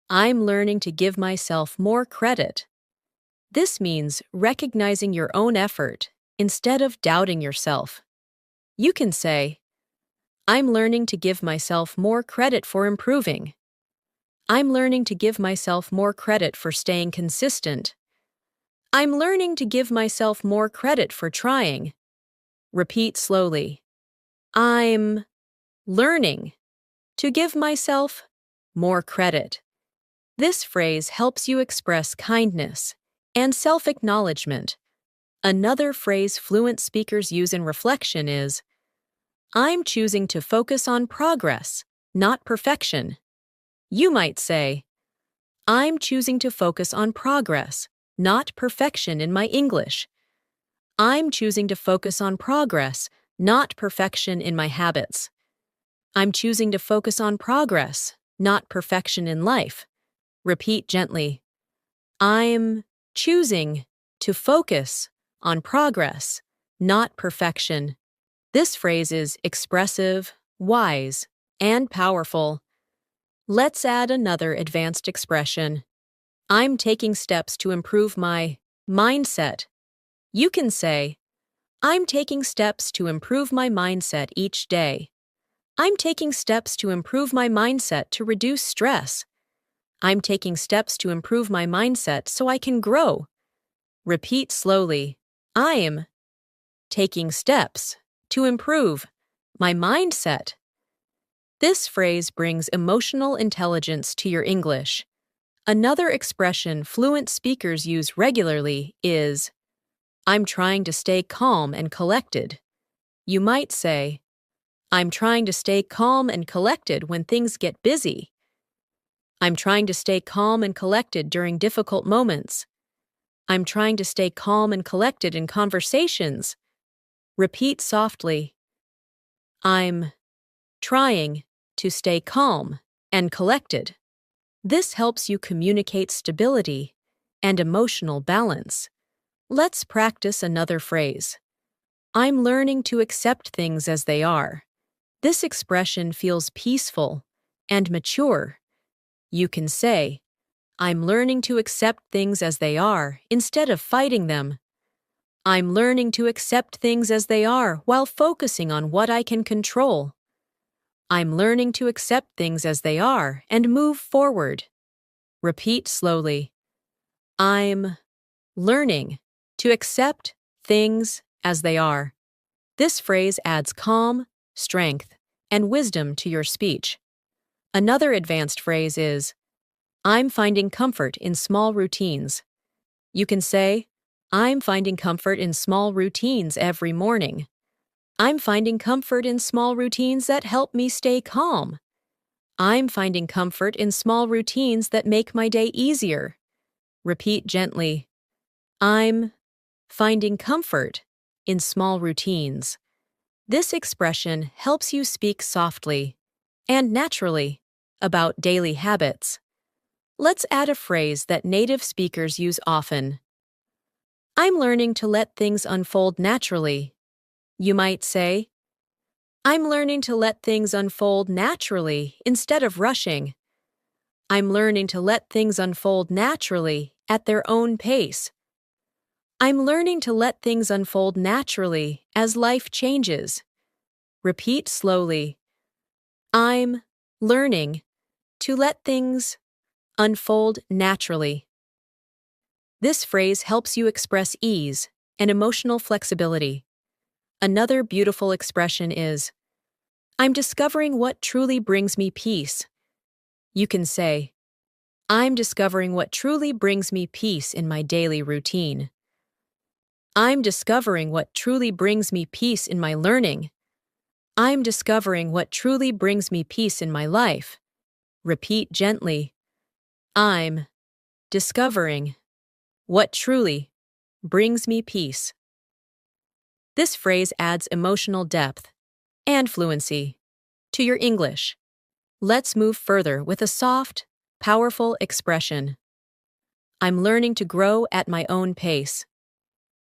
I'm learning to give myself more credit. This means recognizing your own effort instead of doubting yourself. You can say, I'm learning to give myself more credit for improving. I'm learning to give myself more credit for staying consistent. I'm learning to give myself more credit for trying. Repeat slowly. I'm learning to give myself more credit. This phrase helps you express kindness and self-acknowledgement. Another phrase fluent speakers use in reflection is, I'm choosing to focus on progress, not perfection. You might say, I'm choosing to focus on progress, not perfection in my English. I'm choosing to focus on progress, not perfection in my habits. I'm choosing to focus on progress, not perfection in life. Repeat gently. I'm choosing to focus on progress, not perfection. This phrase is expressive, wise, and powerful. Let's add another advanced expression. I'm taking steps to improve my mindset. You can say, I'm taking steps to improve my mindset each day. I'm taking steps to improve my mindset to reduce stress. I'm taking steps to improve my mindset so I can grow. Repeat slowly. I'm taking steps to improve my mindset. This phrase brings emotional intelligence to your English. Another expression fluent speakers use regularly is, I'm trying to stay calm and collected. You might say, I'm trying to stay calm and collected when things get busy. I'm trying to stay calm and collected during difficult moments. I'm trying to stay calm and collected in conversations. Repeat softly. I'm trying to stay calm and collected. This helps you communicate stability and emotional balance. Let's practice another phrase. I'm learning to accept things as they are. This expression feels peaceful and mature. You can say, I'm learning to accept things as they are instead of fighting them. I'm learning to accept things as they are while focusing on what I can control. I'm learning to accept things as they are and move forward. Repeat slowly. I'm learning to accept things as they are. This phrase adds calm, strength, and wisdom to your speech. Another advanced phrase is, I'm finding comfort in small routines. You can say, I'm finding comfort in small routines every morning. I'm finding comfort in small routines that help me stay calm. I'm finding comfort in small routines that make my day easier. Repeat gently. I'm finding comfort in small routines. This expression helps you speak softly and naturally about daily habits. Let's add a phrase that native speakers use often. I'm learning to let things unfold naturally. You might say, I'm learning to let things unfold naturally instead of rushing. I'm learning to let things unfold naturally at their own pace. I'm learning to let things unfold naturally as life changes. Repeat slowly. I'm learning to let things unfold naturally. This phrase helps you express ease and emotional flexibility. Another beautiful expression is, I'm discovering what truly brings me peace. You can say, I'm discovering what truly brings me peace in my daily routine. I'm discovering what truly brings me peace in my learning. I'm discovering what truly brings me peace in my life. Repeat gently. I'm discovering what truly brings me peace. This phrase adds emotional depth and fluency to your English. Let's move further with a soft, powerful expression. I'm learning to grow at my own pace.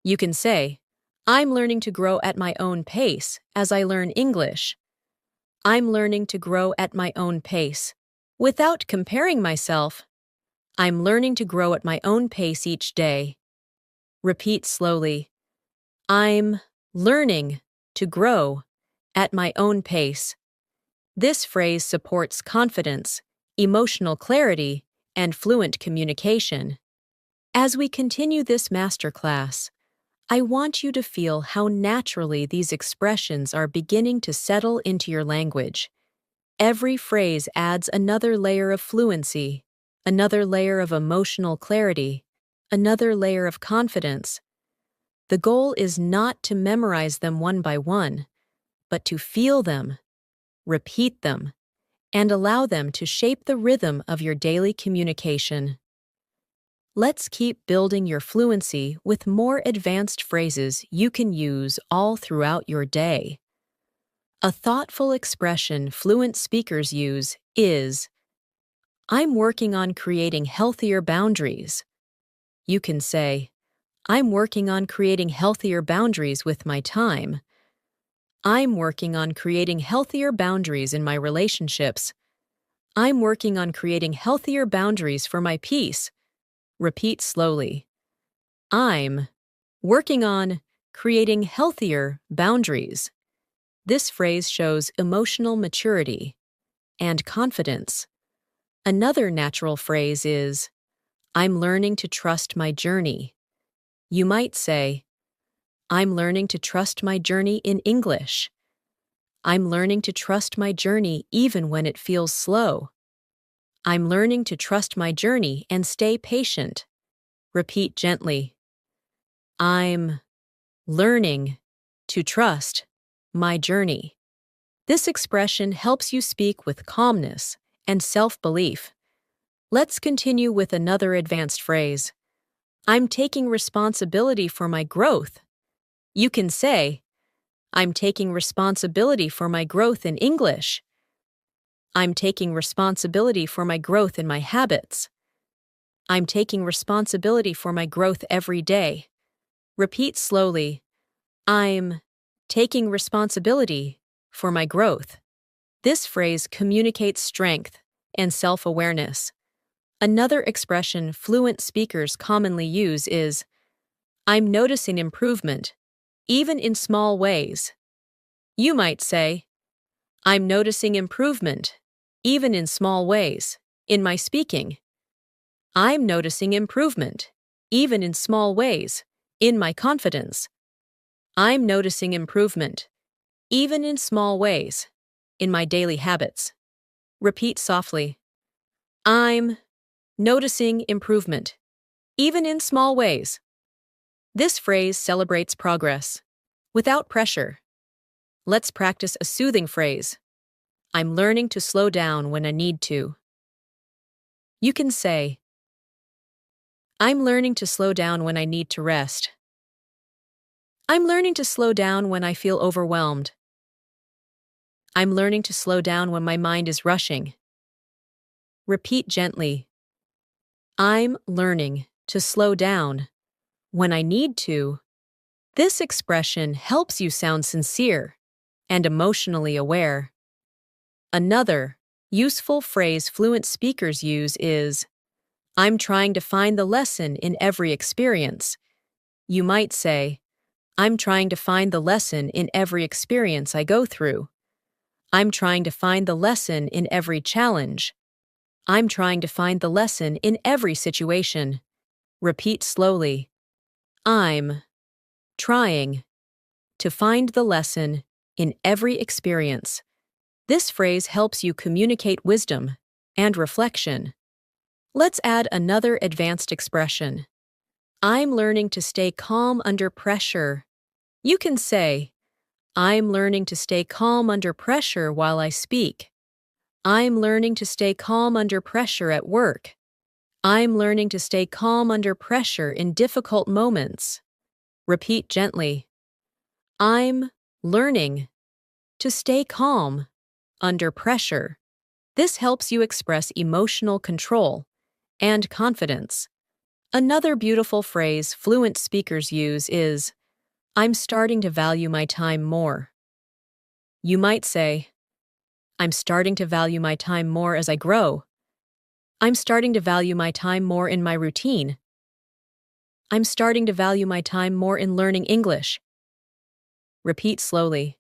You can say, I'm learning to grow at my own pace as I learn English. I'm learning to grow at my own pace. Without comparing myself, I'm learning to grow at my own pace each day. Repeat slowly. I'm learning to grow at my own pace. This phrase supports confidence, emotional clarity, and fluent communication. As we continue this masterclass, I want you to feel how naturally these expressions are beginning to settle into your language. Every phrase adds another layer of fluency, another layer of emotional clarity, another layer of confidence. The goal is not to memorize them one by one, but to feel them, repeat them, and allow them to shape the rhythm of your daily communication. Let's keep building your fluency with more advanced phrases you can use all throughout your day. A thoughtful expression fluent speakers use is, I'm working on creating healthier boundaries. You can say, I'm working on creating healthier boundaries with my time. I'm working on creating healthier boundaries in my relationships. I'm working on creating healthier boundaries for my peace. Repeat slowly. I'm working on creating healthier boundaries. This phrase shows emotional maturity and confidence. Another natural phrase is, I'm learning to trust my journey. You might say, I'm learning to trust my journey in English. I'm learning to trust my journey even when it feels slow. I'm learning to trust my journey and stay patient. Repeat gently. I'm learning to trust my journey. This expression helps you speak with calmness and self-belief. Let's continue with another advanced phrase. I'm taking responsibility for my growth. You can say, I'm taking responsibility for my growth in English. I'm taking responsibility for my growth in my habits. I'm taking responsibility for my growth every day. Repeat slowly. I'm taking responsibility for my growth. This phrase communicates strength and self-awareness. Another expression fluent speakers commonly use is, I'm noticing improvement, even in small ways. You might say, I'm noticing improvement, even in small ways, in my speaking. I'm noticing improvement, even in small ways, in my confidence. I'm noticing improvement, even in small ways, in my daily habits. Repeat softly. I'm noticing improvement, even in small ways. This phrase celebrates progress, without pressure. Let's practice a soothing phrase. I'm learning to slow down when I need to. You can say, I'm learning to slow down when I need to rest. I'm learning to slow down when I feel overwhelmed. I'm learning to slow down when my mind is rushing. Repeat gently. I'm learning to slow down when I need to. This expression helps you sound sincere and emotionally aware. Another useful phrase fluent speakers use is, I'm trying to find the lesson in every experience. You might say, I'm trying to find the lesson in every experience I go through. I'm trying to find the lesson in every challenge. I'm trying to find the lesson in every situation. Repeat slowly. I'm trying to find the lesson in every experience. This phrase helps you communicate wisdom and reflection. Let's add another advanced expression. I'm learning to stay calm under pressure. You can say, I'm learning to stay calm under pressure while I speak. I'm learning to stay calm under pressure at work. I'm learning to stay calm under pressure in difficult moments. Repeat gently. I'm learning to stay calm under pressure. This helps you express emotional control and confidence. Another beautiful phrase fluent speakers use is, I'm starting to value my time more. You might say, I'm starting to value my time more as I grow. I'm starting to value my time more in my routine. I'm starting to value my time more in learning English. Repeat slowly.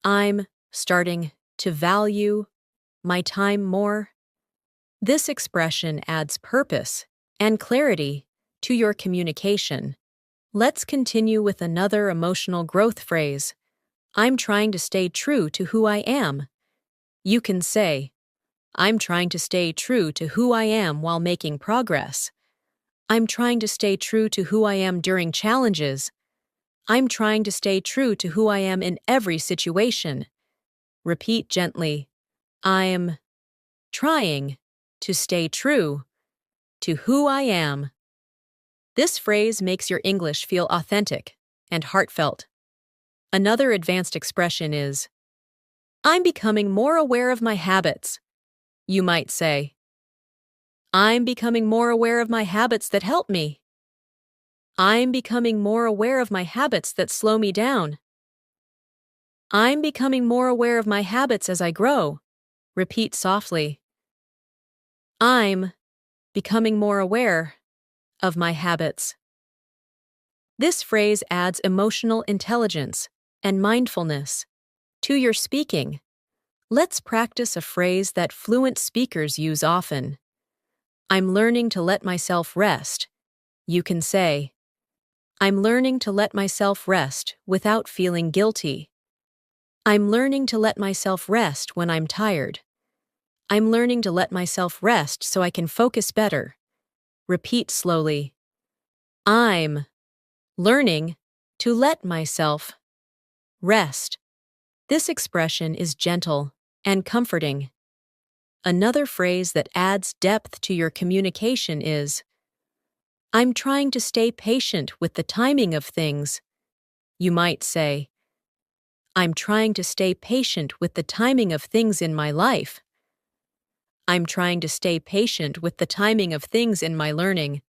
I'm starting to value my time more. This expression adds purpose and clarity to your communication. Let's continue with another emotional growth phrase. I'm trying to stay true to who I am. You can say, I'm trying to stay true to who I am while making progress. I'm trying to stay true to who I am during challenges. I'm trying to stay true to who I am in every situation. Repeat gently. I'm trying to stay true to who I am. This phrase makes your English feel authentic and heartfelt. Another advanced expression is, I'm becoming more aware of my habits. You might say, I'm becoming more aware of my habits that help me. I'm becoming more aware of my habits that slow me down. I'm becoming more aware of my habits as I grow. Repeat softly. I'm becoming more aware of my habits. This phrase adds emotional intelligence and mindfulness to your speaking. Let's practice a phrase that fluent speakers use often. I'm learning to let myself rest. You can say, I'm learning to let myself rest without feeling guilty. I'm learning to let myself rest when I'm tired. I'm learning to let myself rest so I can focus better. Repeat slowly. I'm learning to let myself rest. This expression is gentle and comforting. Another phrase that adds depth to your communication is, I'm trying to stay patient with the timing of things. You might say, I'm trying to stay patient with the timing of things in my life. I'm trying to stay patient with the timing of things in my learning.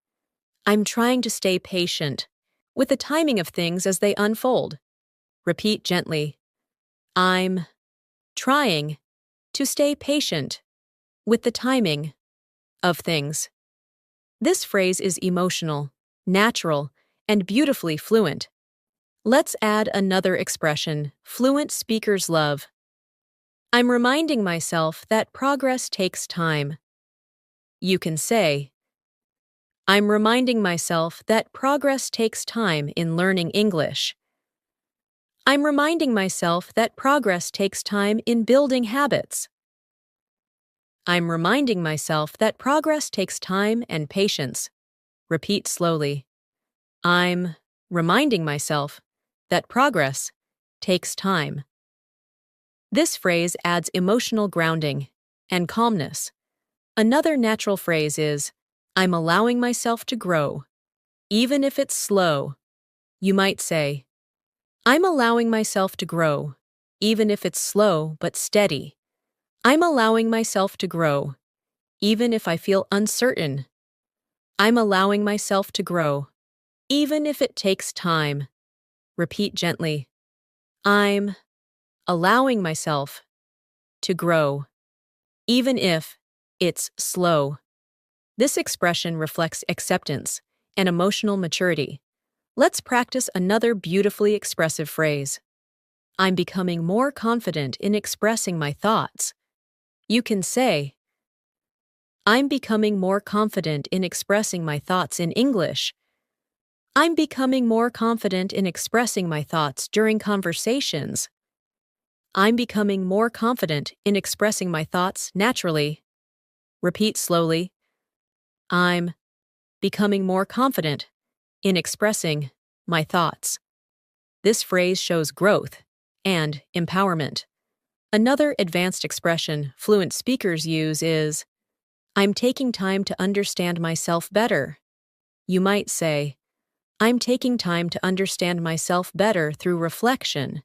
I'm trying to stay patient with the timing of things as they unfold. Repeat gently. I'm trying to stay patient with the timing of things. This phrase is emotional, natural, and beautifully fluent. Let's add another expression fluent speakers love. I'm reminding myself that progress takes time. You can say, I'm reminding myself that progress takes time in learning English. I'm reminding myself that progress takes time in building habits. I'm reminding myself that progress takes time and patience. Repeat slowly. I'm reminding myself that progress takes time. This phrase adds emotional grounding and calmness. Another natural phrase is, I'm allowing myself to grow, even if it's slow. You might say, I'm allowing myself to grow, even if it's slow but steady. I'm allowing myself to grow, even if I feel uncertain. I'm allowing myself to grow, even if it takes time. Repeat gently. I'm allowing myself to grow, even if it's slow. This expression reflects acceptance and emotional maturity. Let's practice another beautifully expressive phrase. I'm becoming more confident in expressing my thoughts. You can say, I'm becoming more confident in expressing my thoughts in English. I'm becoming more confident in expressing my thoughts during conversations. I'm becoming more confident in expressing my thoughts naturally. Repeat slowly. I'm becoming more confident in expressing my thoughts. This phrase shows growth and empowerment. Another advanced expression fluent speakers use is, I'm taking time to understand myself better. You might say, I'm taking time to understand myself better through reflection.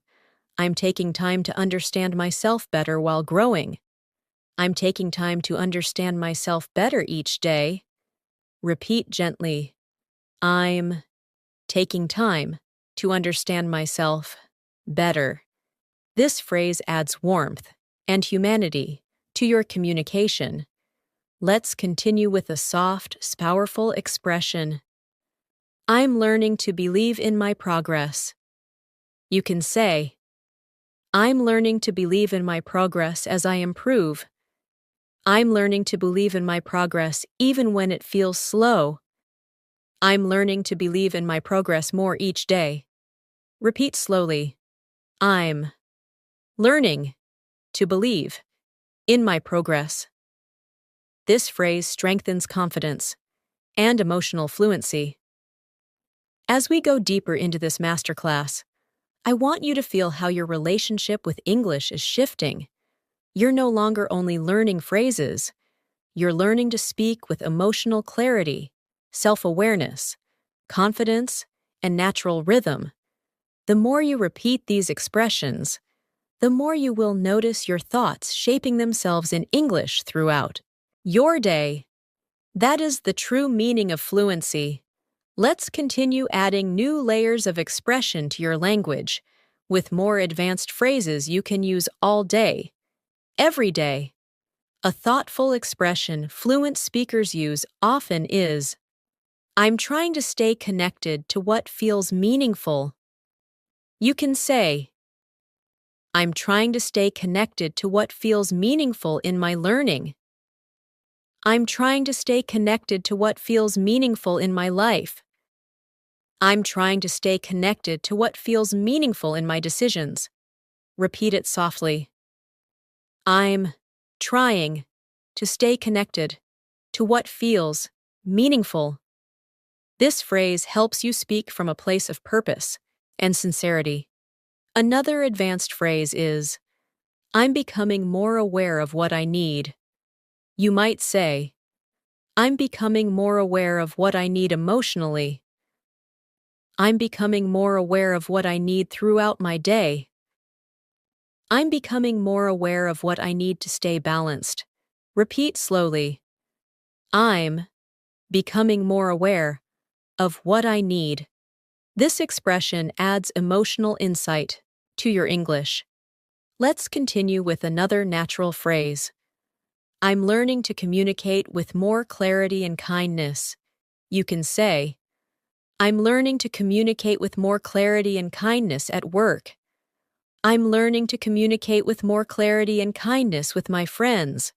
I'm taking time to understand myself better while growing. I'm taking time to understand myself better each day. Repeat gently. I'm taking time to understand myself better. This phrase adds warmth and humanity to your communication. Let's continue with a soft, powerful expression. I'm learning to believe in my progress. You can say, I'm learning to believe in my progress as I improve. I'm learning to believe in my progress even when it feels slow. I'm learning to believe in my progress more each day. Repeat slowly. I'm learning to believe in my progress. This phrase strengthens confidence and emotional fluency. As we go deeper into this masterclass, I want you to feel how your relationship with English is shifting. You're no longer only learning phrases, you're learning to speak with emotional clarity, self-awareness, confidence, and natural rhythm. The more you repeat these expressions, the more you will notice your thoughts shaping themselves in English throughout your day. That is the true meaning of fluency. Let's continue adding new layers of expression to your language, with more advanced phrases you can use all day, every day. A thoughtful expression fluent speakers use often is, I'm trying to stay connected to what feels meaningful. You can say, I'm trying to stay connected to what feels meaningful in my learning. I'm trying to stay connected to what feels meaningful in my life. I'm trying to stay connected to what feels meaningful in my decisions. Repeat it softly. I'm trying to stay connected to what feels meaningful. This phrase helps you speak from a place of purpose and sincerity. Another advanced phrase is, I'm becoming more aware of what I need. You might say, I'm becoming more aware of what I need emotionally. I'm becoming more aware of what I need throughout my day. I'm becoming more aware of what I need to stay balanced. Repeat slowly. I'm becoming more aware of what I need. This expression adds emotional insight to your English. Let's continue with another natural phrase. I'm learning to communicate with more clarity and kindness. You can say, I'm learning to communicate with more clarity and kindness at work. I'm learning to communicate with more clarity and kindness with my friends.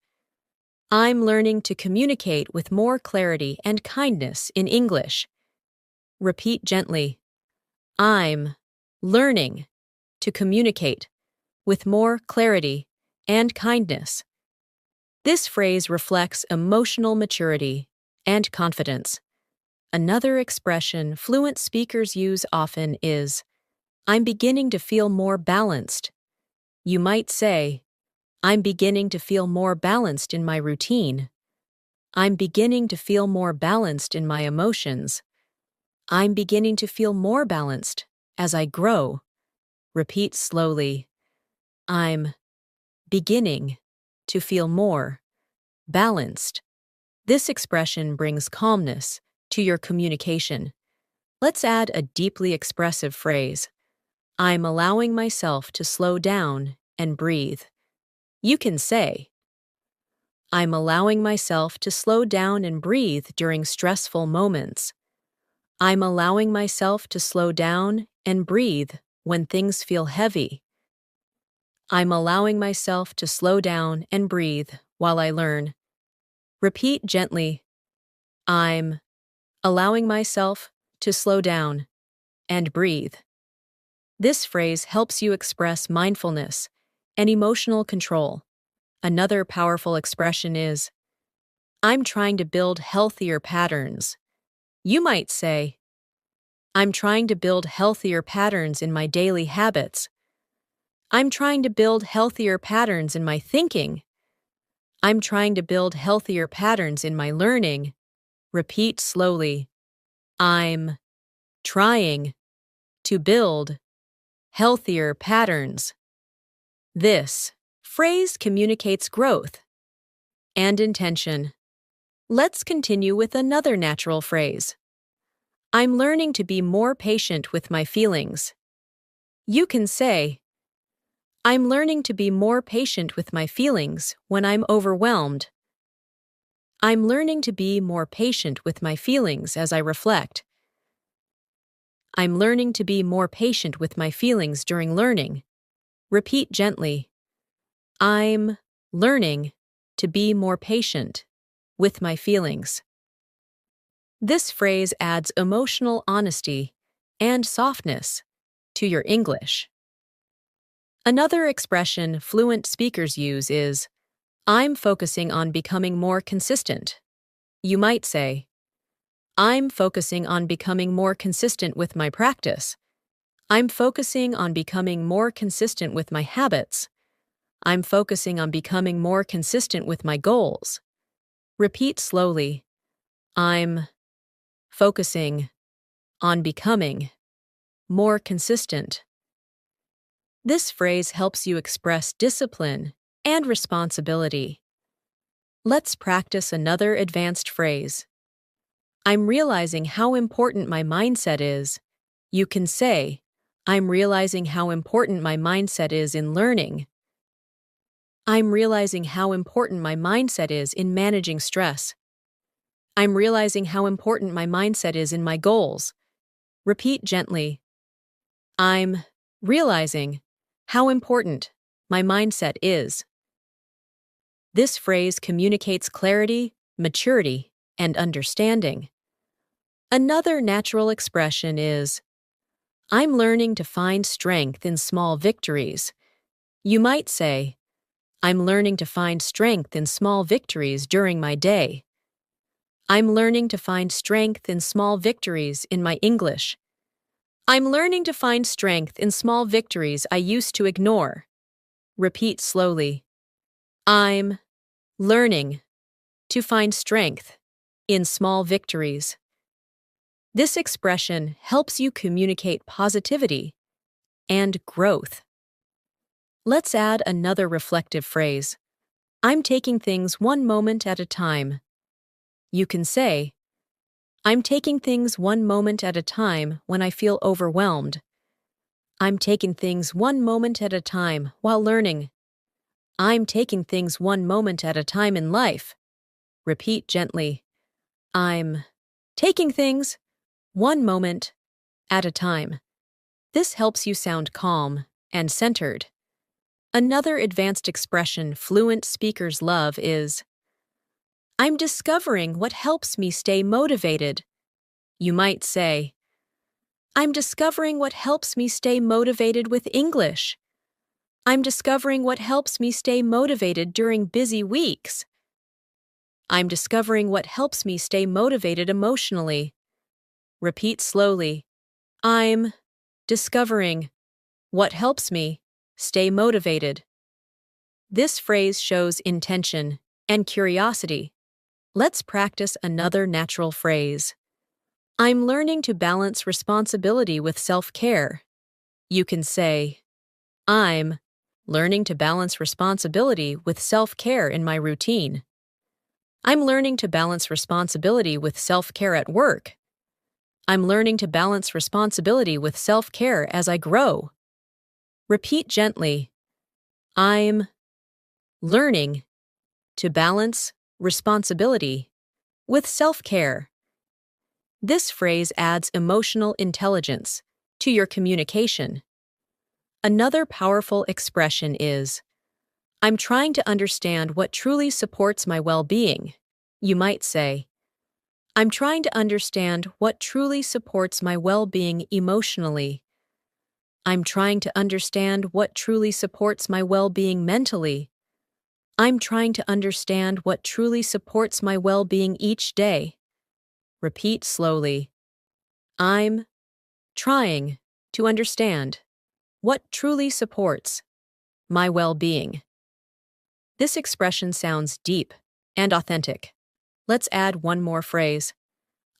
I'm learning to communicate with more clarity and kindness in English. Repeat gently. I'm learning to communicate with more clarity and kindness. This phrase reflects emotional maturity and confidence. Another expression fluent speakers use often is, I'm beginning to feel more balanced. You might say, I'm beginning to feel more balanced in my routine. I'm beginning to feel more balanced in my emotions. I'm beginning to feel more balanced as I grow. Repeat slowly. I'm beginning to feel more balanced. This expression brings calmness to your communication. Let's add a deeply expressive phrase. I'm allowing myself to slow down and breathe. You can say, I'm allowing myself to slow down and breathe during stressful moments. I'm allowing myself to slow down and breathe when things feel heavy. I'm allowing myself to slow down and breathe while I learn. Repeat gently. I'm allowing myself to slow down and breathe. This phrase helps you express mindfulness and emotional control. Another powerful expression is, I'm trying to build healthier patterns. You might say, I'm trying to build healthier patterns in my daily habits. I'm trying to build healthier patterns in my thinking. I'm trying to build healthier patterns in my learning. Repeat slowly. I'm trying to build healthier patterns. This phrase communicates growth and intention. Let's continue with another natural phrase. I'm learning to be more patient with my feelings. You can say, I'm learning to be more patient with my feelings when I'm overwhelmed. I'm learning to be more patient with my feelings as I reflect. I'm learning to be more patient with my feelings during learning. Repeat gently. I'm learning to be more patient with my feelings. This phrase adds emotional honesty and softness to your English. Another expression fluent speakers use is, I'm focusing on becoming more consistent. You might say, I'm focusing on becoming more consistent with my practice. I'm focusing on becoming more consistent with my habits. I'm focusing on becoming more consistent with my goals. Repeat slowly. I'm focusing on becoming more consistent. This phrase helps you express discipline and responsibility. Let's practice another advanced phrase. I'm realizing how important my mindset is. You can say, I'm realizing how important my mindset is in learning. I'm realizing how important my mindset is in managing stress. I'm realizing how important my mindset is in my goals. Repeat gently. I'm realizing how important my mindset is. This phrase communicates clarity, maturity, and understanding. Another natural expression is, I'm learning to find strength in small victories. You might say, I'm learning to find strength in small victories during my day. I'm learning to find strength in small victories in my English. I'm learning to find strength in small victories I used to ignore. Repeat slowly. I'm learning to find strength in small victories. This expression helps you communicate positivity and growth. Let's add another reflective phrase. I'm taking things one moment at a time. You can say, I'm taking things one moment at a time when I feel overwhelmed. I'm taking things one moment at a time while learning. I'm taking things one moment at a time in life. Repeat gently. I'm taking things one moment at a time. This helps you sound calm and centered. Another advanced expression fluent speakers love is, I'm discovering what helps me stay motivated. You might say, I'm discovering what helps me stay motivated with English. I'm discovering what helps me stay motivated during busy weeks. I'm discovering what helps me stay motivated emotionally. Repeat slowly. I'm discovering what helps me stay motivated. This phrase shows intention and curiosity. Let's practice another natural phrase. I'm learning to balance responsibility with self-care. You can say, I'm learning to balance responsibility with self-care in my routine. I'm learning to balance responsibility with self-care at work. I'm learning to balance responsibility with self-care as I grow. Repeat gently. I'm learning to balance responsibility with self-care. This phrase adds emotional intelligence to your communication. Another powerful expression is, I'm trying to understand what truly supports my well-being. You might say, I'm trying to understand what truly supports my well-being emotionally. I'm trying to understand what truly supports my well-being mentally. I'm trying to understand what truly supports my well-being each day. Repeat slowly. I'm trying to understand what truly supports my well-being. This expression sounds deep and authentic. Let's add one more phrase.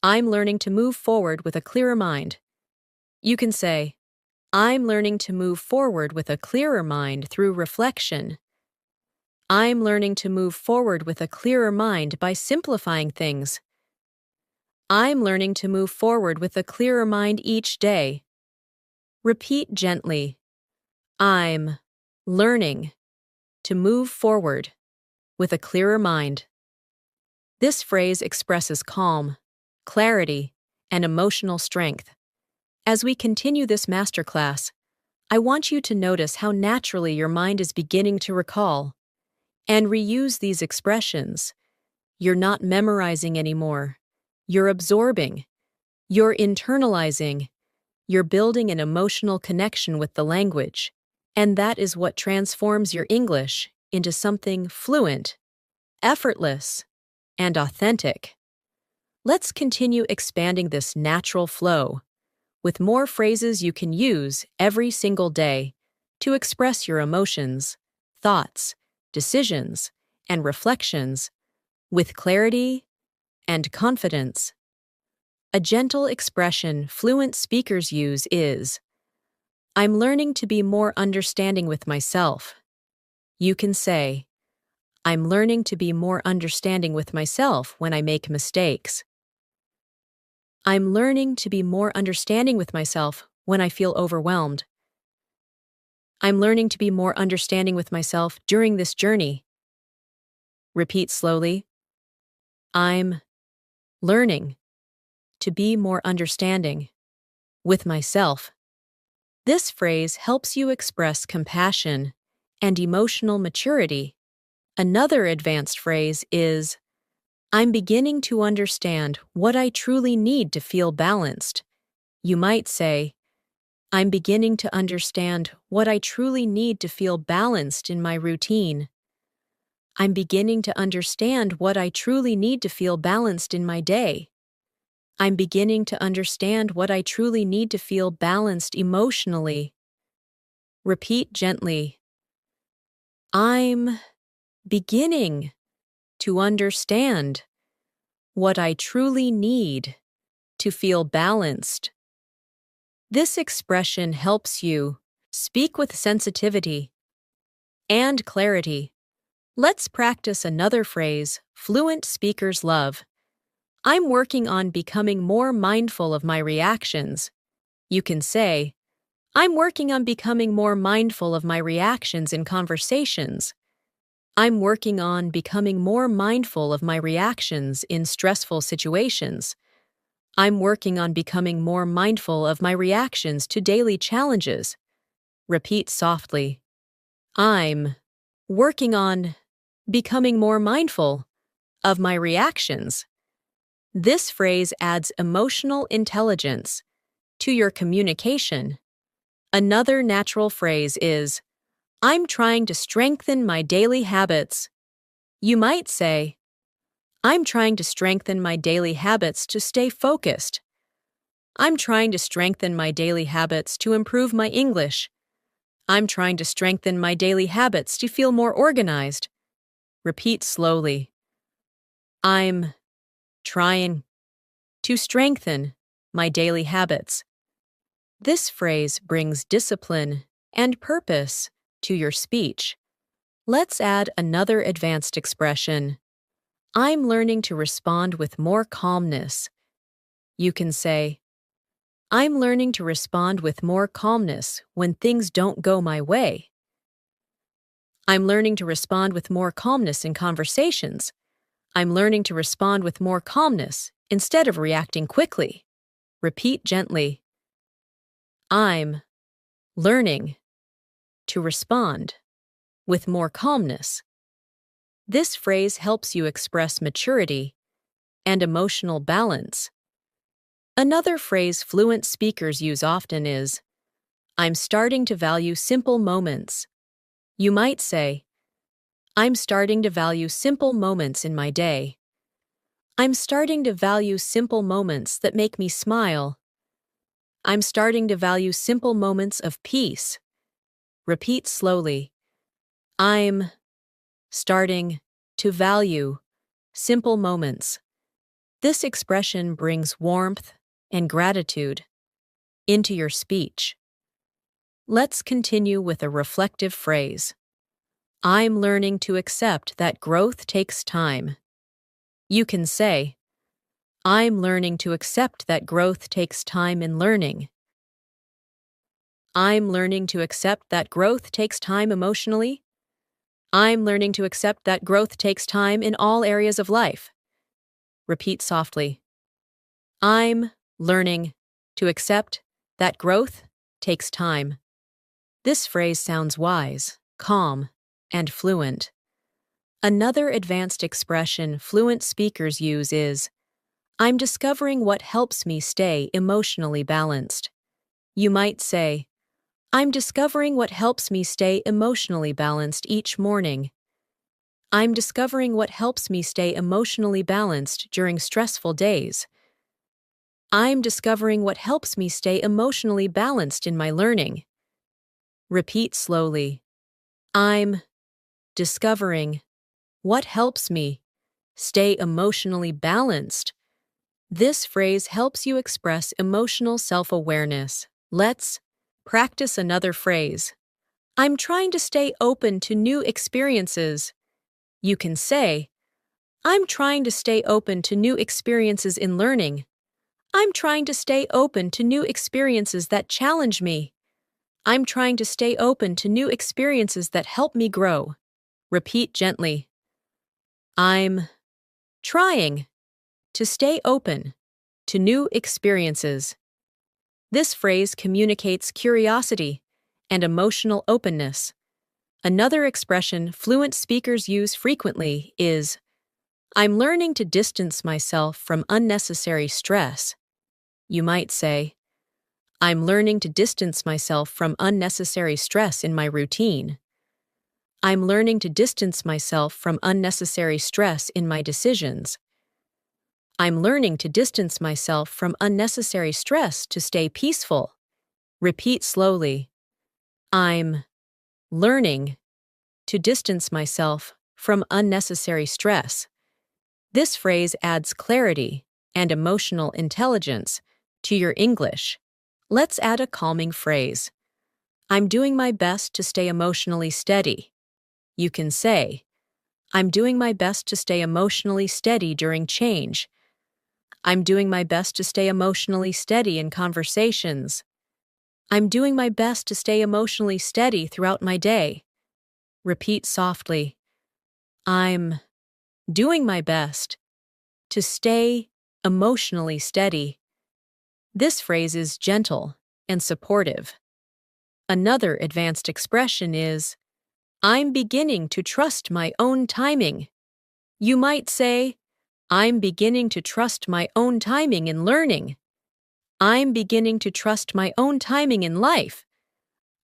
I'm learning to move forward with a clearer mind. You can say, I'm learning to move forward with a clearer mind through reflection. I'm learning to move forward with a clearer mind by simplifying things. I'm learning to move forward with a clearer mind each day. Repeat gently. I'm learning to move forward with a clearer mind. This phrase expresses calm, clarity, and emotional strength. As we continue this masterclass, I want you to notice how naturally your mind is beginning to recall and reuse these expressions. You're not memorizing anymore. You're absorbing. You're internalizing. You're building an emotional connection with the language. And that is what transforms your English into something fluent, effortless, and authentic. Let's continue expanding this natural flow with more phrases you can use every single day to express your emotions, thoughts, decisions, and reflections with clarity and confidence. A gentle expression fluent speakers use is, I'm learning to be more understanding with myself. You can say, I'm learning to be more understanding with myself when I make mistakes. I'm learning to be more understanding with myself when I feel overwhelmed. I'm learning to be more understanding with myself during this journey. Repeat slowly. I'm learning to be more understanding with myself. This phrase helps you express compassion and emotional maturity. Another advanced phrase is, I'm beginning to understand what I truly need to feel balanced. You might say, I'm beginning to understand what I truly need to feel balanced in my routine. I'm beginning to understand what I truly need to feel balanced in my day. I'm beginning to understand what I truly need to feel balanced emotionally. Repeat gently. I'm beginning to understand what I truly need to feel balanced. This expression helps you speak with sensitivity and clarity. Let's practice another phrase fluent speakers love. I'm working on becoming more mindful of my reactions. You can say, I'm working on becoming more mindful of my reactions in conversations. I'm working on becoming more mindful of my reactions in stressful situations. I'm working on becoming more mindful of my reactions to daily challenges. Repeat softly. I'm working on becoming more mindful of my reactions. This phrase adds emotional intelligence to your communication. Another natural phrase is, I'm trying to strengthen my daily habits. You might say, I'm trying to strengthen my daily habits to stay focused. I'm trying to strengthen my daily habits to improve my English. I'm trying to strengthen my daily habits to feel more organized. Repeat slowly. I'm trying to strengthen my daily habits. This phrase brings discipline and purpose to your speech. Let's add another advanced expression. I'm learning to respond with more calmness. You can say, I'm learning to respond with more calmness when things don't go my way. I'm learning to respond with more calmness in conversations. I'm learning to respond with more calmness instead of reacting quickly. Repeat gently. I'm learning to respond with more calmness. This phrase helps you express maturity and emotional balance. Another phrase fluent speakers use often is, I'm starting to value simple moments. You might say, I'm starting to value simple moments in my day. I'm starting to value simple moments that make me smile. I'm starting to value simple moments of peace. Repeat slowly. I'm starting to value simple moments. This expression brings warmth and gratitude into your speech. Let's continue with a reflective phrase. I'm learning to accept that growth takes time. You can say, I'm learning to accept that growth takes time in learning. I'm learning to accept that growth takes time emotionally. I'm learning to accept that growth takes time in all areas of life. Repeat softly. I'm learning to accept that growth takes time. This phrase sounds wise, calm, and fluent. Another advanced expression fluent speakers use is, I'm discovering what helps me stay emotionally balanced. You might say, I'm discovering what helps me stay emotionally balanced each morning. I'm discovering what helps me stay emotionally balanced during stressful days. I'm discovering what helps me stay emotionally balanced in my learning. Repeat slowly. I'm discovering what helps me stay emotionally balanced. This phrase helps you express emotional self-awareness. Let's practice another phrase. I'm trying to stay open to new experiences. You can say, I'm trying to stay open to new experiences in learning. I'm trying to stay open to new experiences that challenge me. I'm trying to stay open to new experiences that help me grow. Repeat gently. I'm trying to stay open to new experiences This phrase communicates curiosity and emotional openness. Another expression fluent speakers use frequently is, I'm learning to distance myself from unnecessary stress. You might say, I'm learning to distance myself from unnecessary stress in my routine. I'm learning to distance myself from unnecessary stress in my decisions. I'm learning to distance myself from unnecessary stress to stay peaceful. Repeat slowly. I'm learning to distance myself from unnecessary stress. This phrase adds clarity and emotional intelligence to your English. Let's add a calming phrase. I'm doing my best to stay emotionally steady. You can say, I'm doing my best to stay emotionally steady during change. I'm doing my best to stay emotionally steady in conversations. I'm doing my best to stay emotionally steady throughout my day. Repeat softly. I'm doing my best to stay emotionally steady. This phrase is gentle and supportive. Another advanced expression is, I'm beginning to trust my own timing. You might say, I'm beginning to trust my own timing in learning. I'm beginning to trust my own timing in life.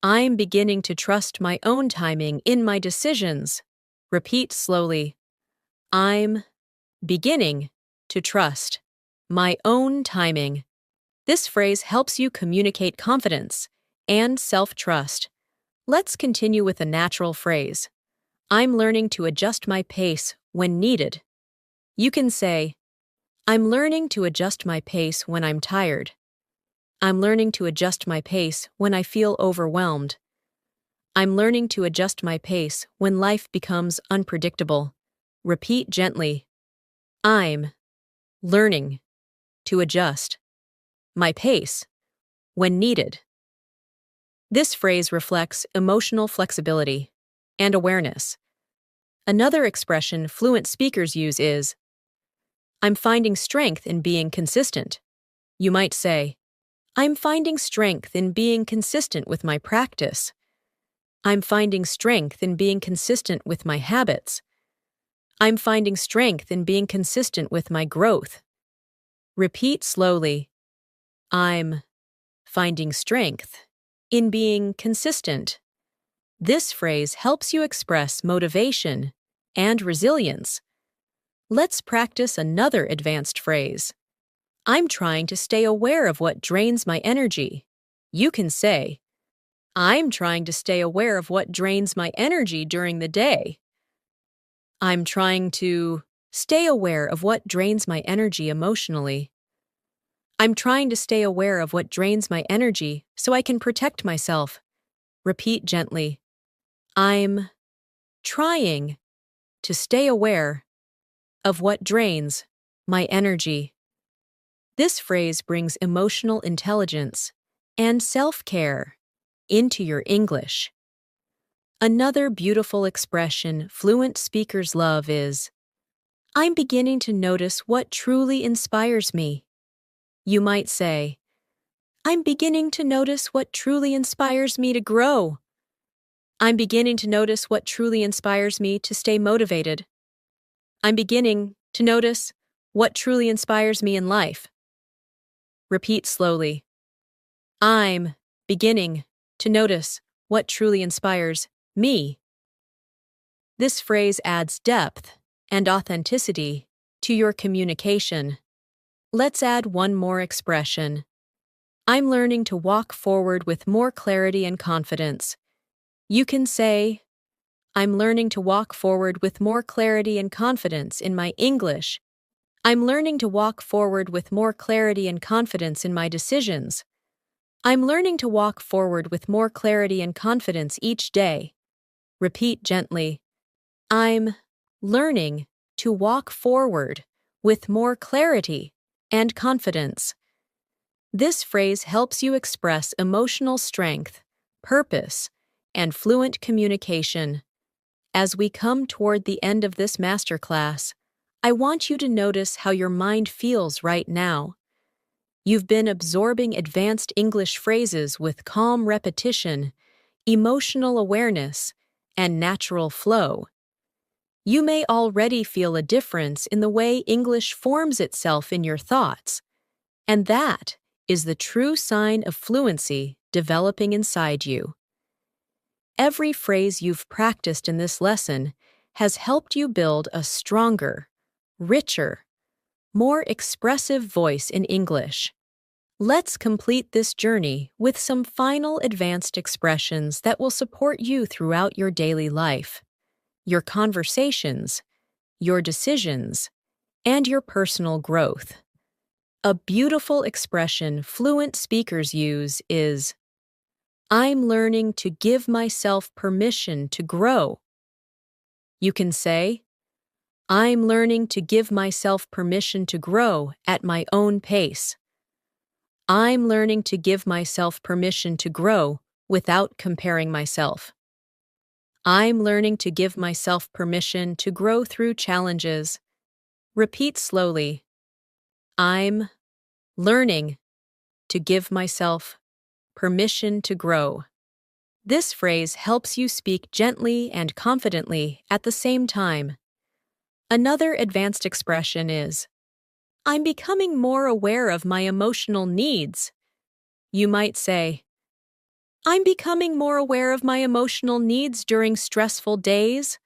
I'm beginning to trust my own timing in my decisions. Repeat slowly. I'm beginning to trust my own timing. This phrase helps you communicate confidence and self-trust. Let's continue with a natural phrase. I'm learning to adjust my pace when needed. You can say, I'm learning to adjust my pace when I'm tired. I'm learning to adjust my pace when I feel overwhelmed. I'm learning to adjust my pace when life becomes unpredictable. Repeat gently. I'm learning to adjust my pace when needed. This phrase reflects emotional flexibility and awareness. Another expression fluent speakers use is, I'm finding strength in being consistent. You might say, I'm finding strength in being consistent with my practice. I'm finding strength in being consistent with my habits. I'm finding strength in being consistent with my growth. Repeat slowly. I'm finding strength in being consistent. This phrase helps you express motivation and resilience. Let's practice another advanced phrase. I'm trying to stay aware of what drains my energy. You can say, I'm trying to stay aware of what drains my energy during the day. I'm trying to stay aware of what drains my energy emotionally. I'm trying to stay aware of what drains my energy so I can protect myself. Repeat gently. I'm trying to stay aware of what drains my energy. This phrase brings emotional intelligence and self-care into your English. Another beautiful expression fluent speakers love is, I'm beginning to notice what truly inspires me. You might say, I'm beginning to notice what truly inspires me to grow. I'm beginning to notice what truly inspires me to stay motivated. I'm beginning to notice what truly inspires me in life. Repeat slowly. I'm beginning to notice what truly inspires me. This phrase adds depth and authenticity to your communication. Let's add one more expression. I'm learning to walk forward with more clarity and confidence. You can say, I'm learning to walk forward with more clarity and confidence in my English. I'm learning to walk forward with more clarity and confidence in my decisions. I'm learning to walk forward with more clarity and confidence each day. Repeat gently. I'm learning to walk forward with more clarity and confidence. This phrase helps you express emotional strength, purpose, and fluent communication. As we come toward the end of this masterclass, I want you to notice how your mind feels right now. You've been absorbing advanced English phrases with calm repetition, emotional awareness, and natural flow. You may already feel a difference in the way English forms itself in your thoughts, and that is the true sign of fluency developing inside you. Every phrase you've practiced in this lesson has helped you build a stronger, richer, more expressive voice in English. Let's complete this journey with some final advanced expressions that will support you throughout your daily life, your conversations, your decisions, and your personal growth. A beautiful expression fluent speakers use is, "I'm learning to give myself permission to grow." You can say, "I'm learning to give myself permission to grow at my own pace." I'm learning to give myself permission to grow without comparing myself. I'm learning to give myself permission to grow through challenges. Repeat slowly. I'm learning to give myself permission to grow. This phrase helps you speak gently and confidently at the same time. Another advanced expression is, "I'm becoming more aware of my emotional needs." You might say, "I'm becoming more aware of my emotional needs during stressful days."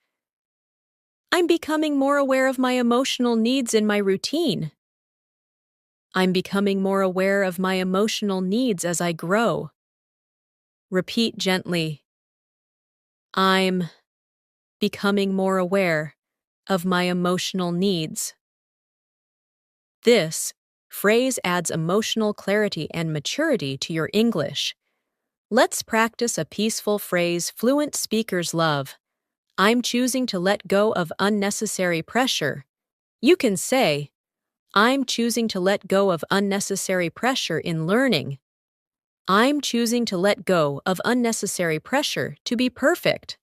"I'm becoming more aware of my emotional needs in my routine." "I'm becoming more aware of my emotional needs as I grow." Repeat gently. I'm becoming more aware of my emotional needs. This phrase adds emotional clarity and maturity to your English. Let's practice a peaceful phrase fluent speakers love. I'm choosing to let go of unnecessary pressure. You can say, "I'm choosing to let go of unnecessary pressure in learning." I'm choosing to let go of unnecessary pressure to be perfect.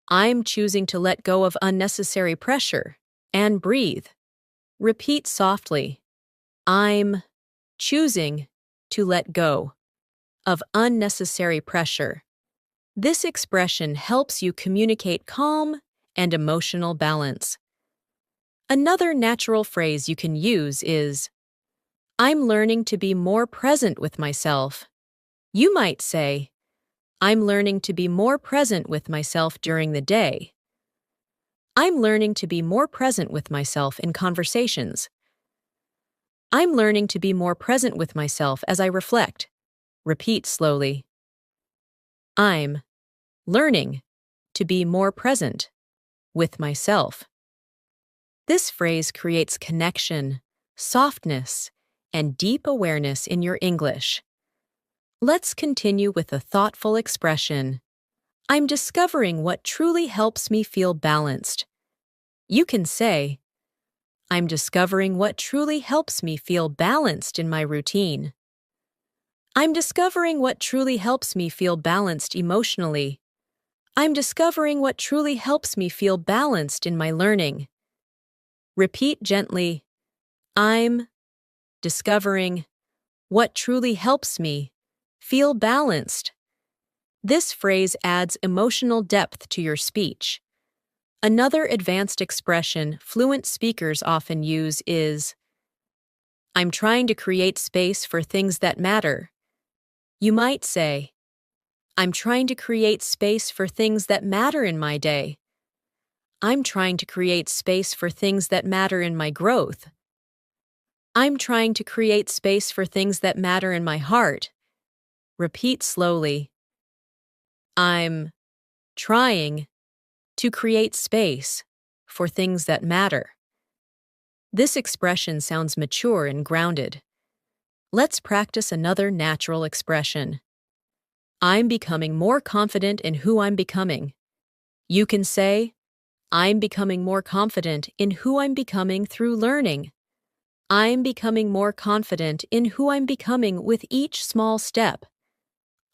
I'm choosing to let go of unnecessary pressure and breathe. Repeat softly. I'm choosing to let go of unnecessary pressure. This expression helps you communicate calm and emotional balance. Another natural phrase you can use is, "I'm learning to be more present with myself." You might say, "I'm learning to be more present with myself during the day." I'm learning to be more present with myself in conversations. I'm learning to be more present with myself as I reflect. Repeat slowly. I'm learning to be more present with myself. This phrase creates connection, softness, and deep awareness in your English. Let's continue with a thoughtful expression. I'm discovering what truly helps me feel balanced. You can say, "I'm discovering what truly helps me feel balanced in my routine." I'm discovering what truly helps me feel balanced emotionally. I'm discovering what truly helps me feel balanced in my learning. Repeat gently, I'm discovering what truly helps me feel balanced. This phrase adds emotional depth to your speech. Another advanced expression fluent speakers often use is, "I'm trying to create space for things that matter." You might say, "I'm trying to create space for things that matter in my day." I'm trying to create space for things that matter in my growth. I'm trying to create space for things that matter in my heart. Repeat slowly. I'm trying to create space for things that matter. This expression sounds mature and grounded. Let's practice another natural expression. I'm becoming more confident in who I'm becoming. You can say, "I'm becoming more confident in who I'm becoming through learning." I'm becoming more confident in who I'm becoming with each small step.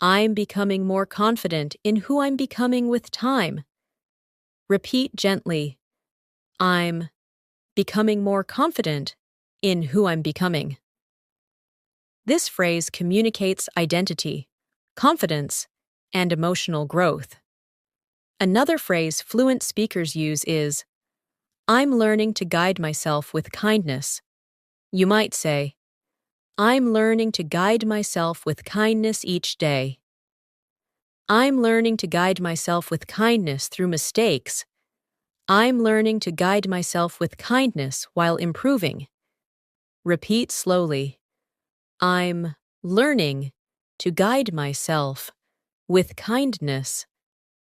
I'm becoming more confident in who I'm becoming with time. Repeat gently. I'm becoming more confident in who I'm becoming. This phrase communicates identity, confidence, and emotional growth. Another phrase fluent speakers use is, I'm learning to guide myself with kindness. You might say, I'm learning to guide myself with kindness each day. I'm learning to guide myself with kindness through mistakes. I'm learning to guide myself with kindness while improving. Repeat slowly. I'm learning to guide myself with kindness.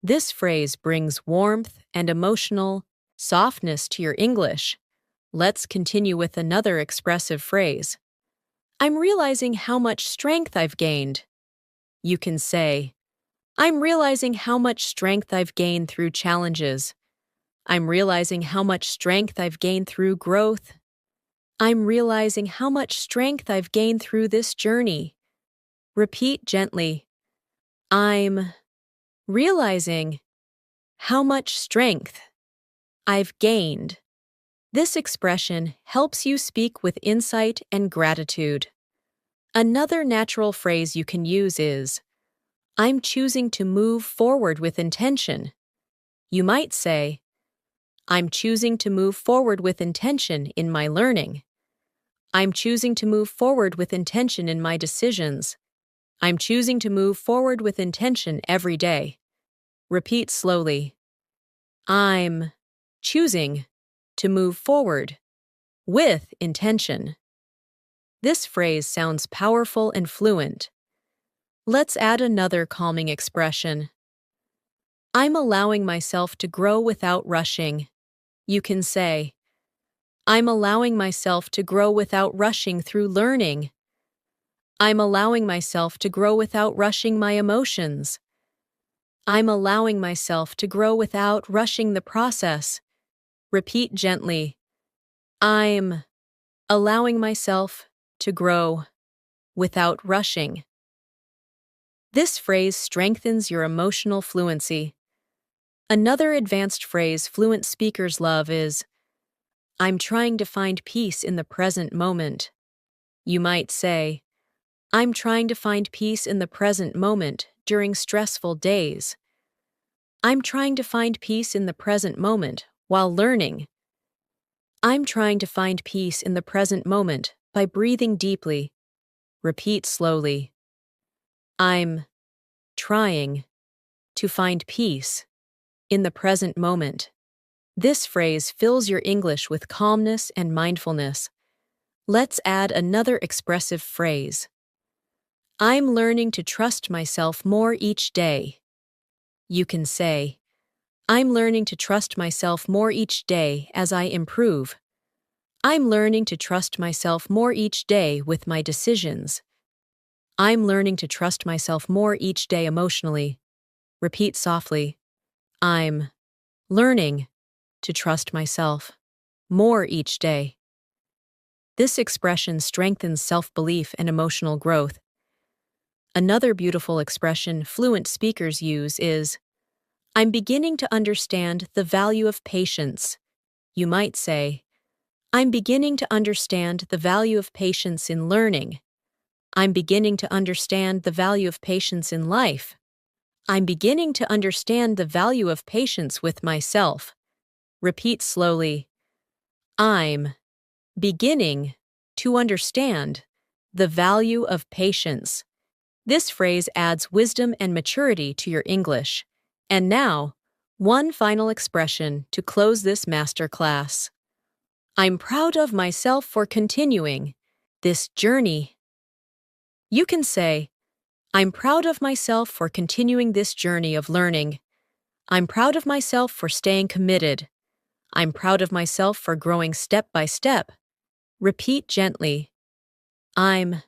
This phrase brings warmth and emotional softness to your English. Let's continue with another expressive phrase. I'm realizing how much strength I've gained. You can say, I'm realizing how much strength I've gained through challenges. I'm realizing how much strength I've gained through growth. I'm realizing how much strength I've gained through this journey. Repeat gently. I'm realizing how much strength I've gained. This expression helps you speak with insight and gratitude. Another natural phrase you can use is, I'm choosing to move forward with intention. You might say, I'm choosing to move forward with intention in my learning. I'm choosing to move forward with intention in my decisions. I'm choosing to move forward with intention every day. Repeat slowly. I'm choosing to move forward with intention. This phrase sounds powerful and fluent. Let's add another calming expression. I'm allowing myself to grow without rushing. You can say, I'm allowing myself to grow without rushing through learning. I'm allowing myself to grow without rushing my emotions. I'm allowing myself to grow without rushing the process. Repeat gently. I'm allowing myself to grow without rushing. This phrase strengthens your emotional fluency. Another advanced phrase fluent speakers love is, I'm trying to find peace in the present moment. You might say, I'm trying to find peace in the present moment during stressful days. I'm trying to find peace in the present moment while learning. I'm trying to find peace in the present moment by breathing deeply. Repeat slowly. I'm trying to find peace in the present moment. This phrase fills your English with calmness and mindfulness. Let's add another expressive phrase. I'm learning to trust myself more each day. You can say, I'm learning to trust myself more each day as I improve. I'm learning to trust myself more each day with my decisions. I'm learning to trust myself more each day emotionally. Repeat softly. I'm learning to trust myself more each day. This expression strengthens self-belief and emotional growth. Another beautiful expression fluent speakers use is, I'm beginning to understand the value of patience. You might say, I'm beginning to understand the value of patience in learning. I'm beginning to understand the value of patience in life. I'm beginning to understand the value of patience with myself. Repeat slowly. I'm beginning to understand the value of patience. This phrase adds wisdom and maturity to your English. And now, one final expression to close this masterclass. I'm proud of myself for continuing this journey. You can say, I'm proud of myself for continuing this journey of learning. I'm proud of myself for staying committed. I'm proud of myself for growing step by step. Repeat gently. I'm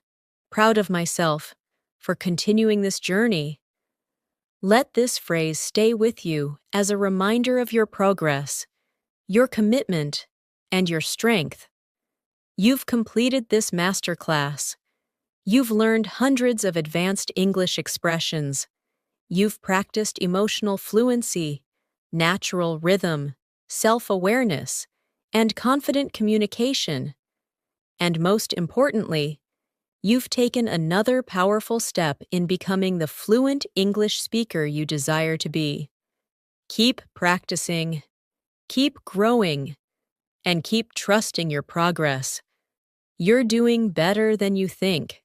proud of myself for continuing this journey. Let this phrase stay with you as a reminder of your progress, your commitment, and your strength. You've completed this masterclass. You've learned hundreds of advanced English expressions. You've practiced emotional fluency, natural rhythm, self-awareness, and confident communication. And most importantly, You've taken another powerful step in becoming the fluent English speaker you desire to be. Keep practicing, keep growing, and keep trusting your progress. You're doing better than you think.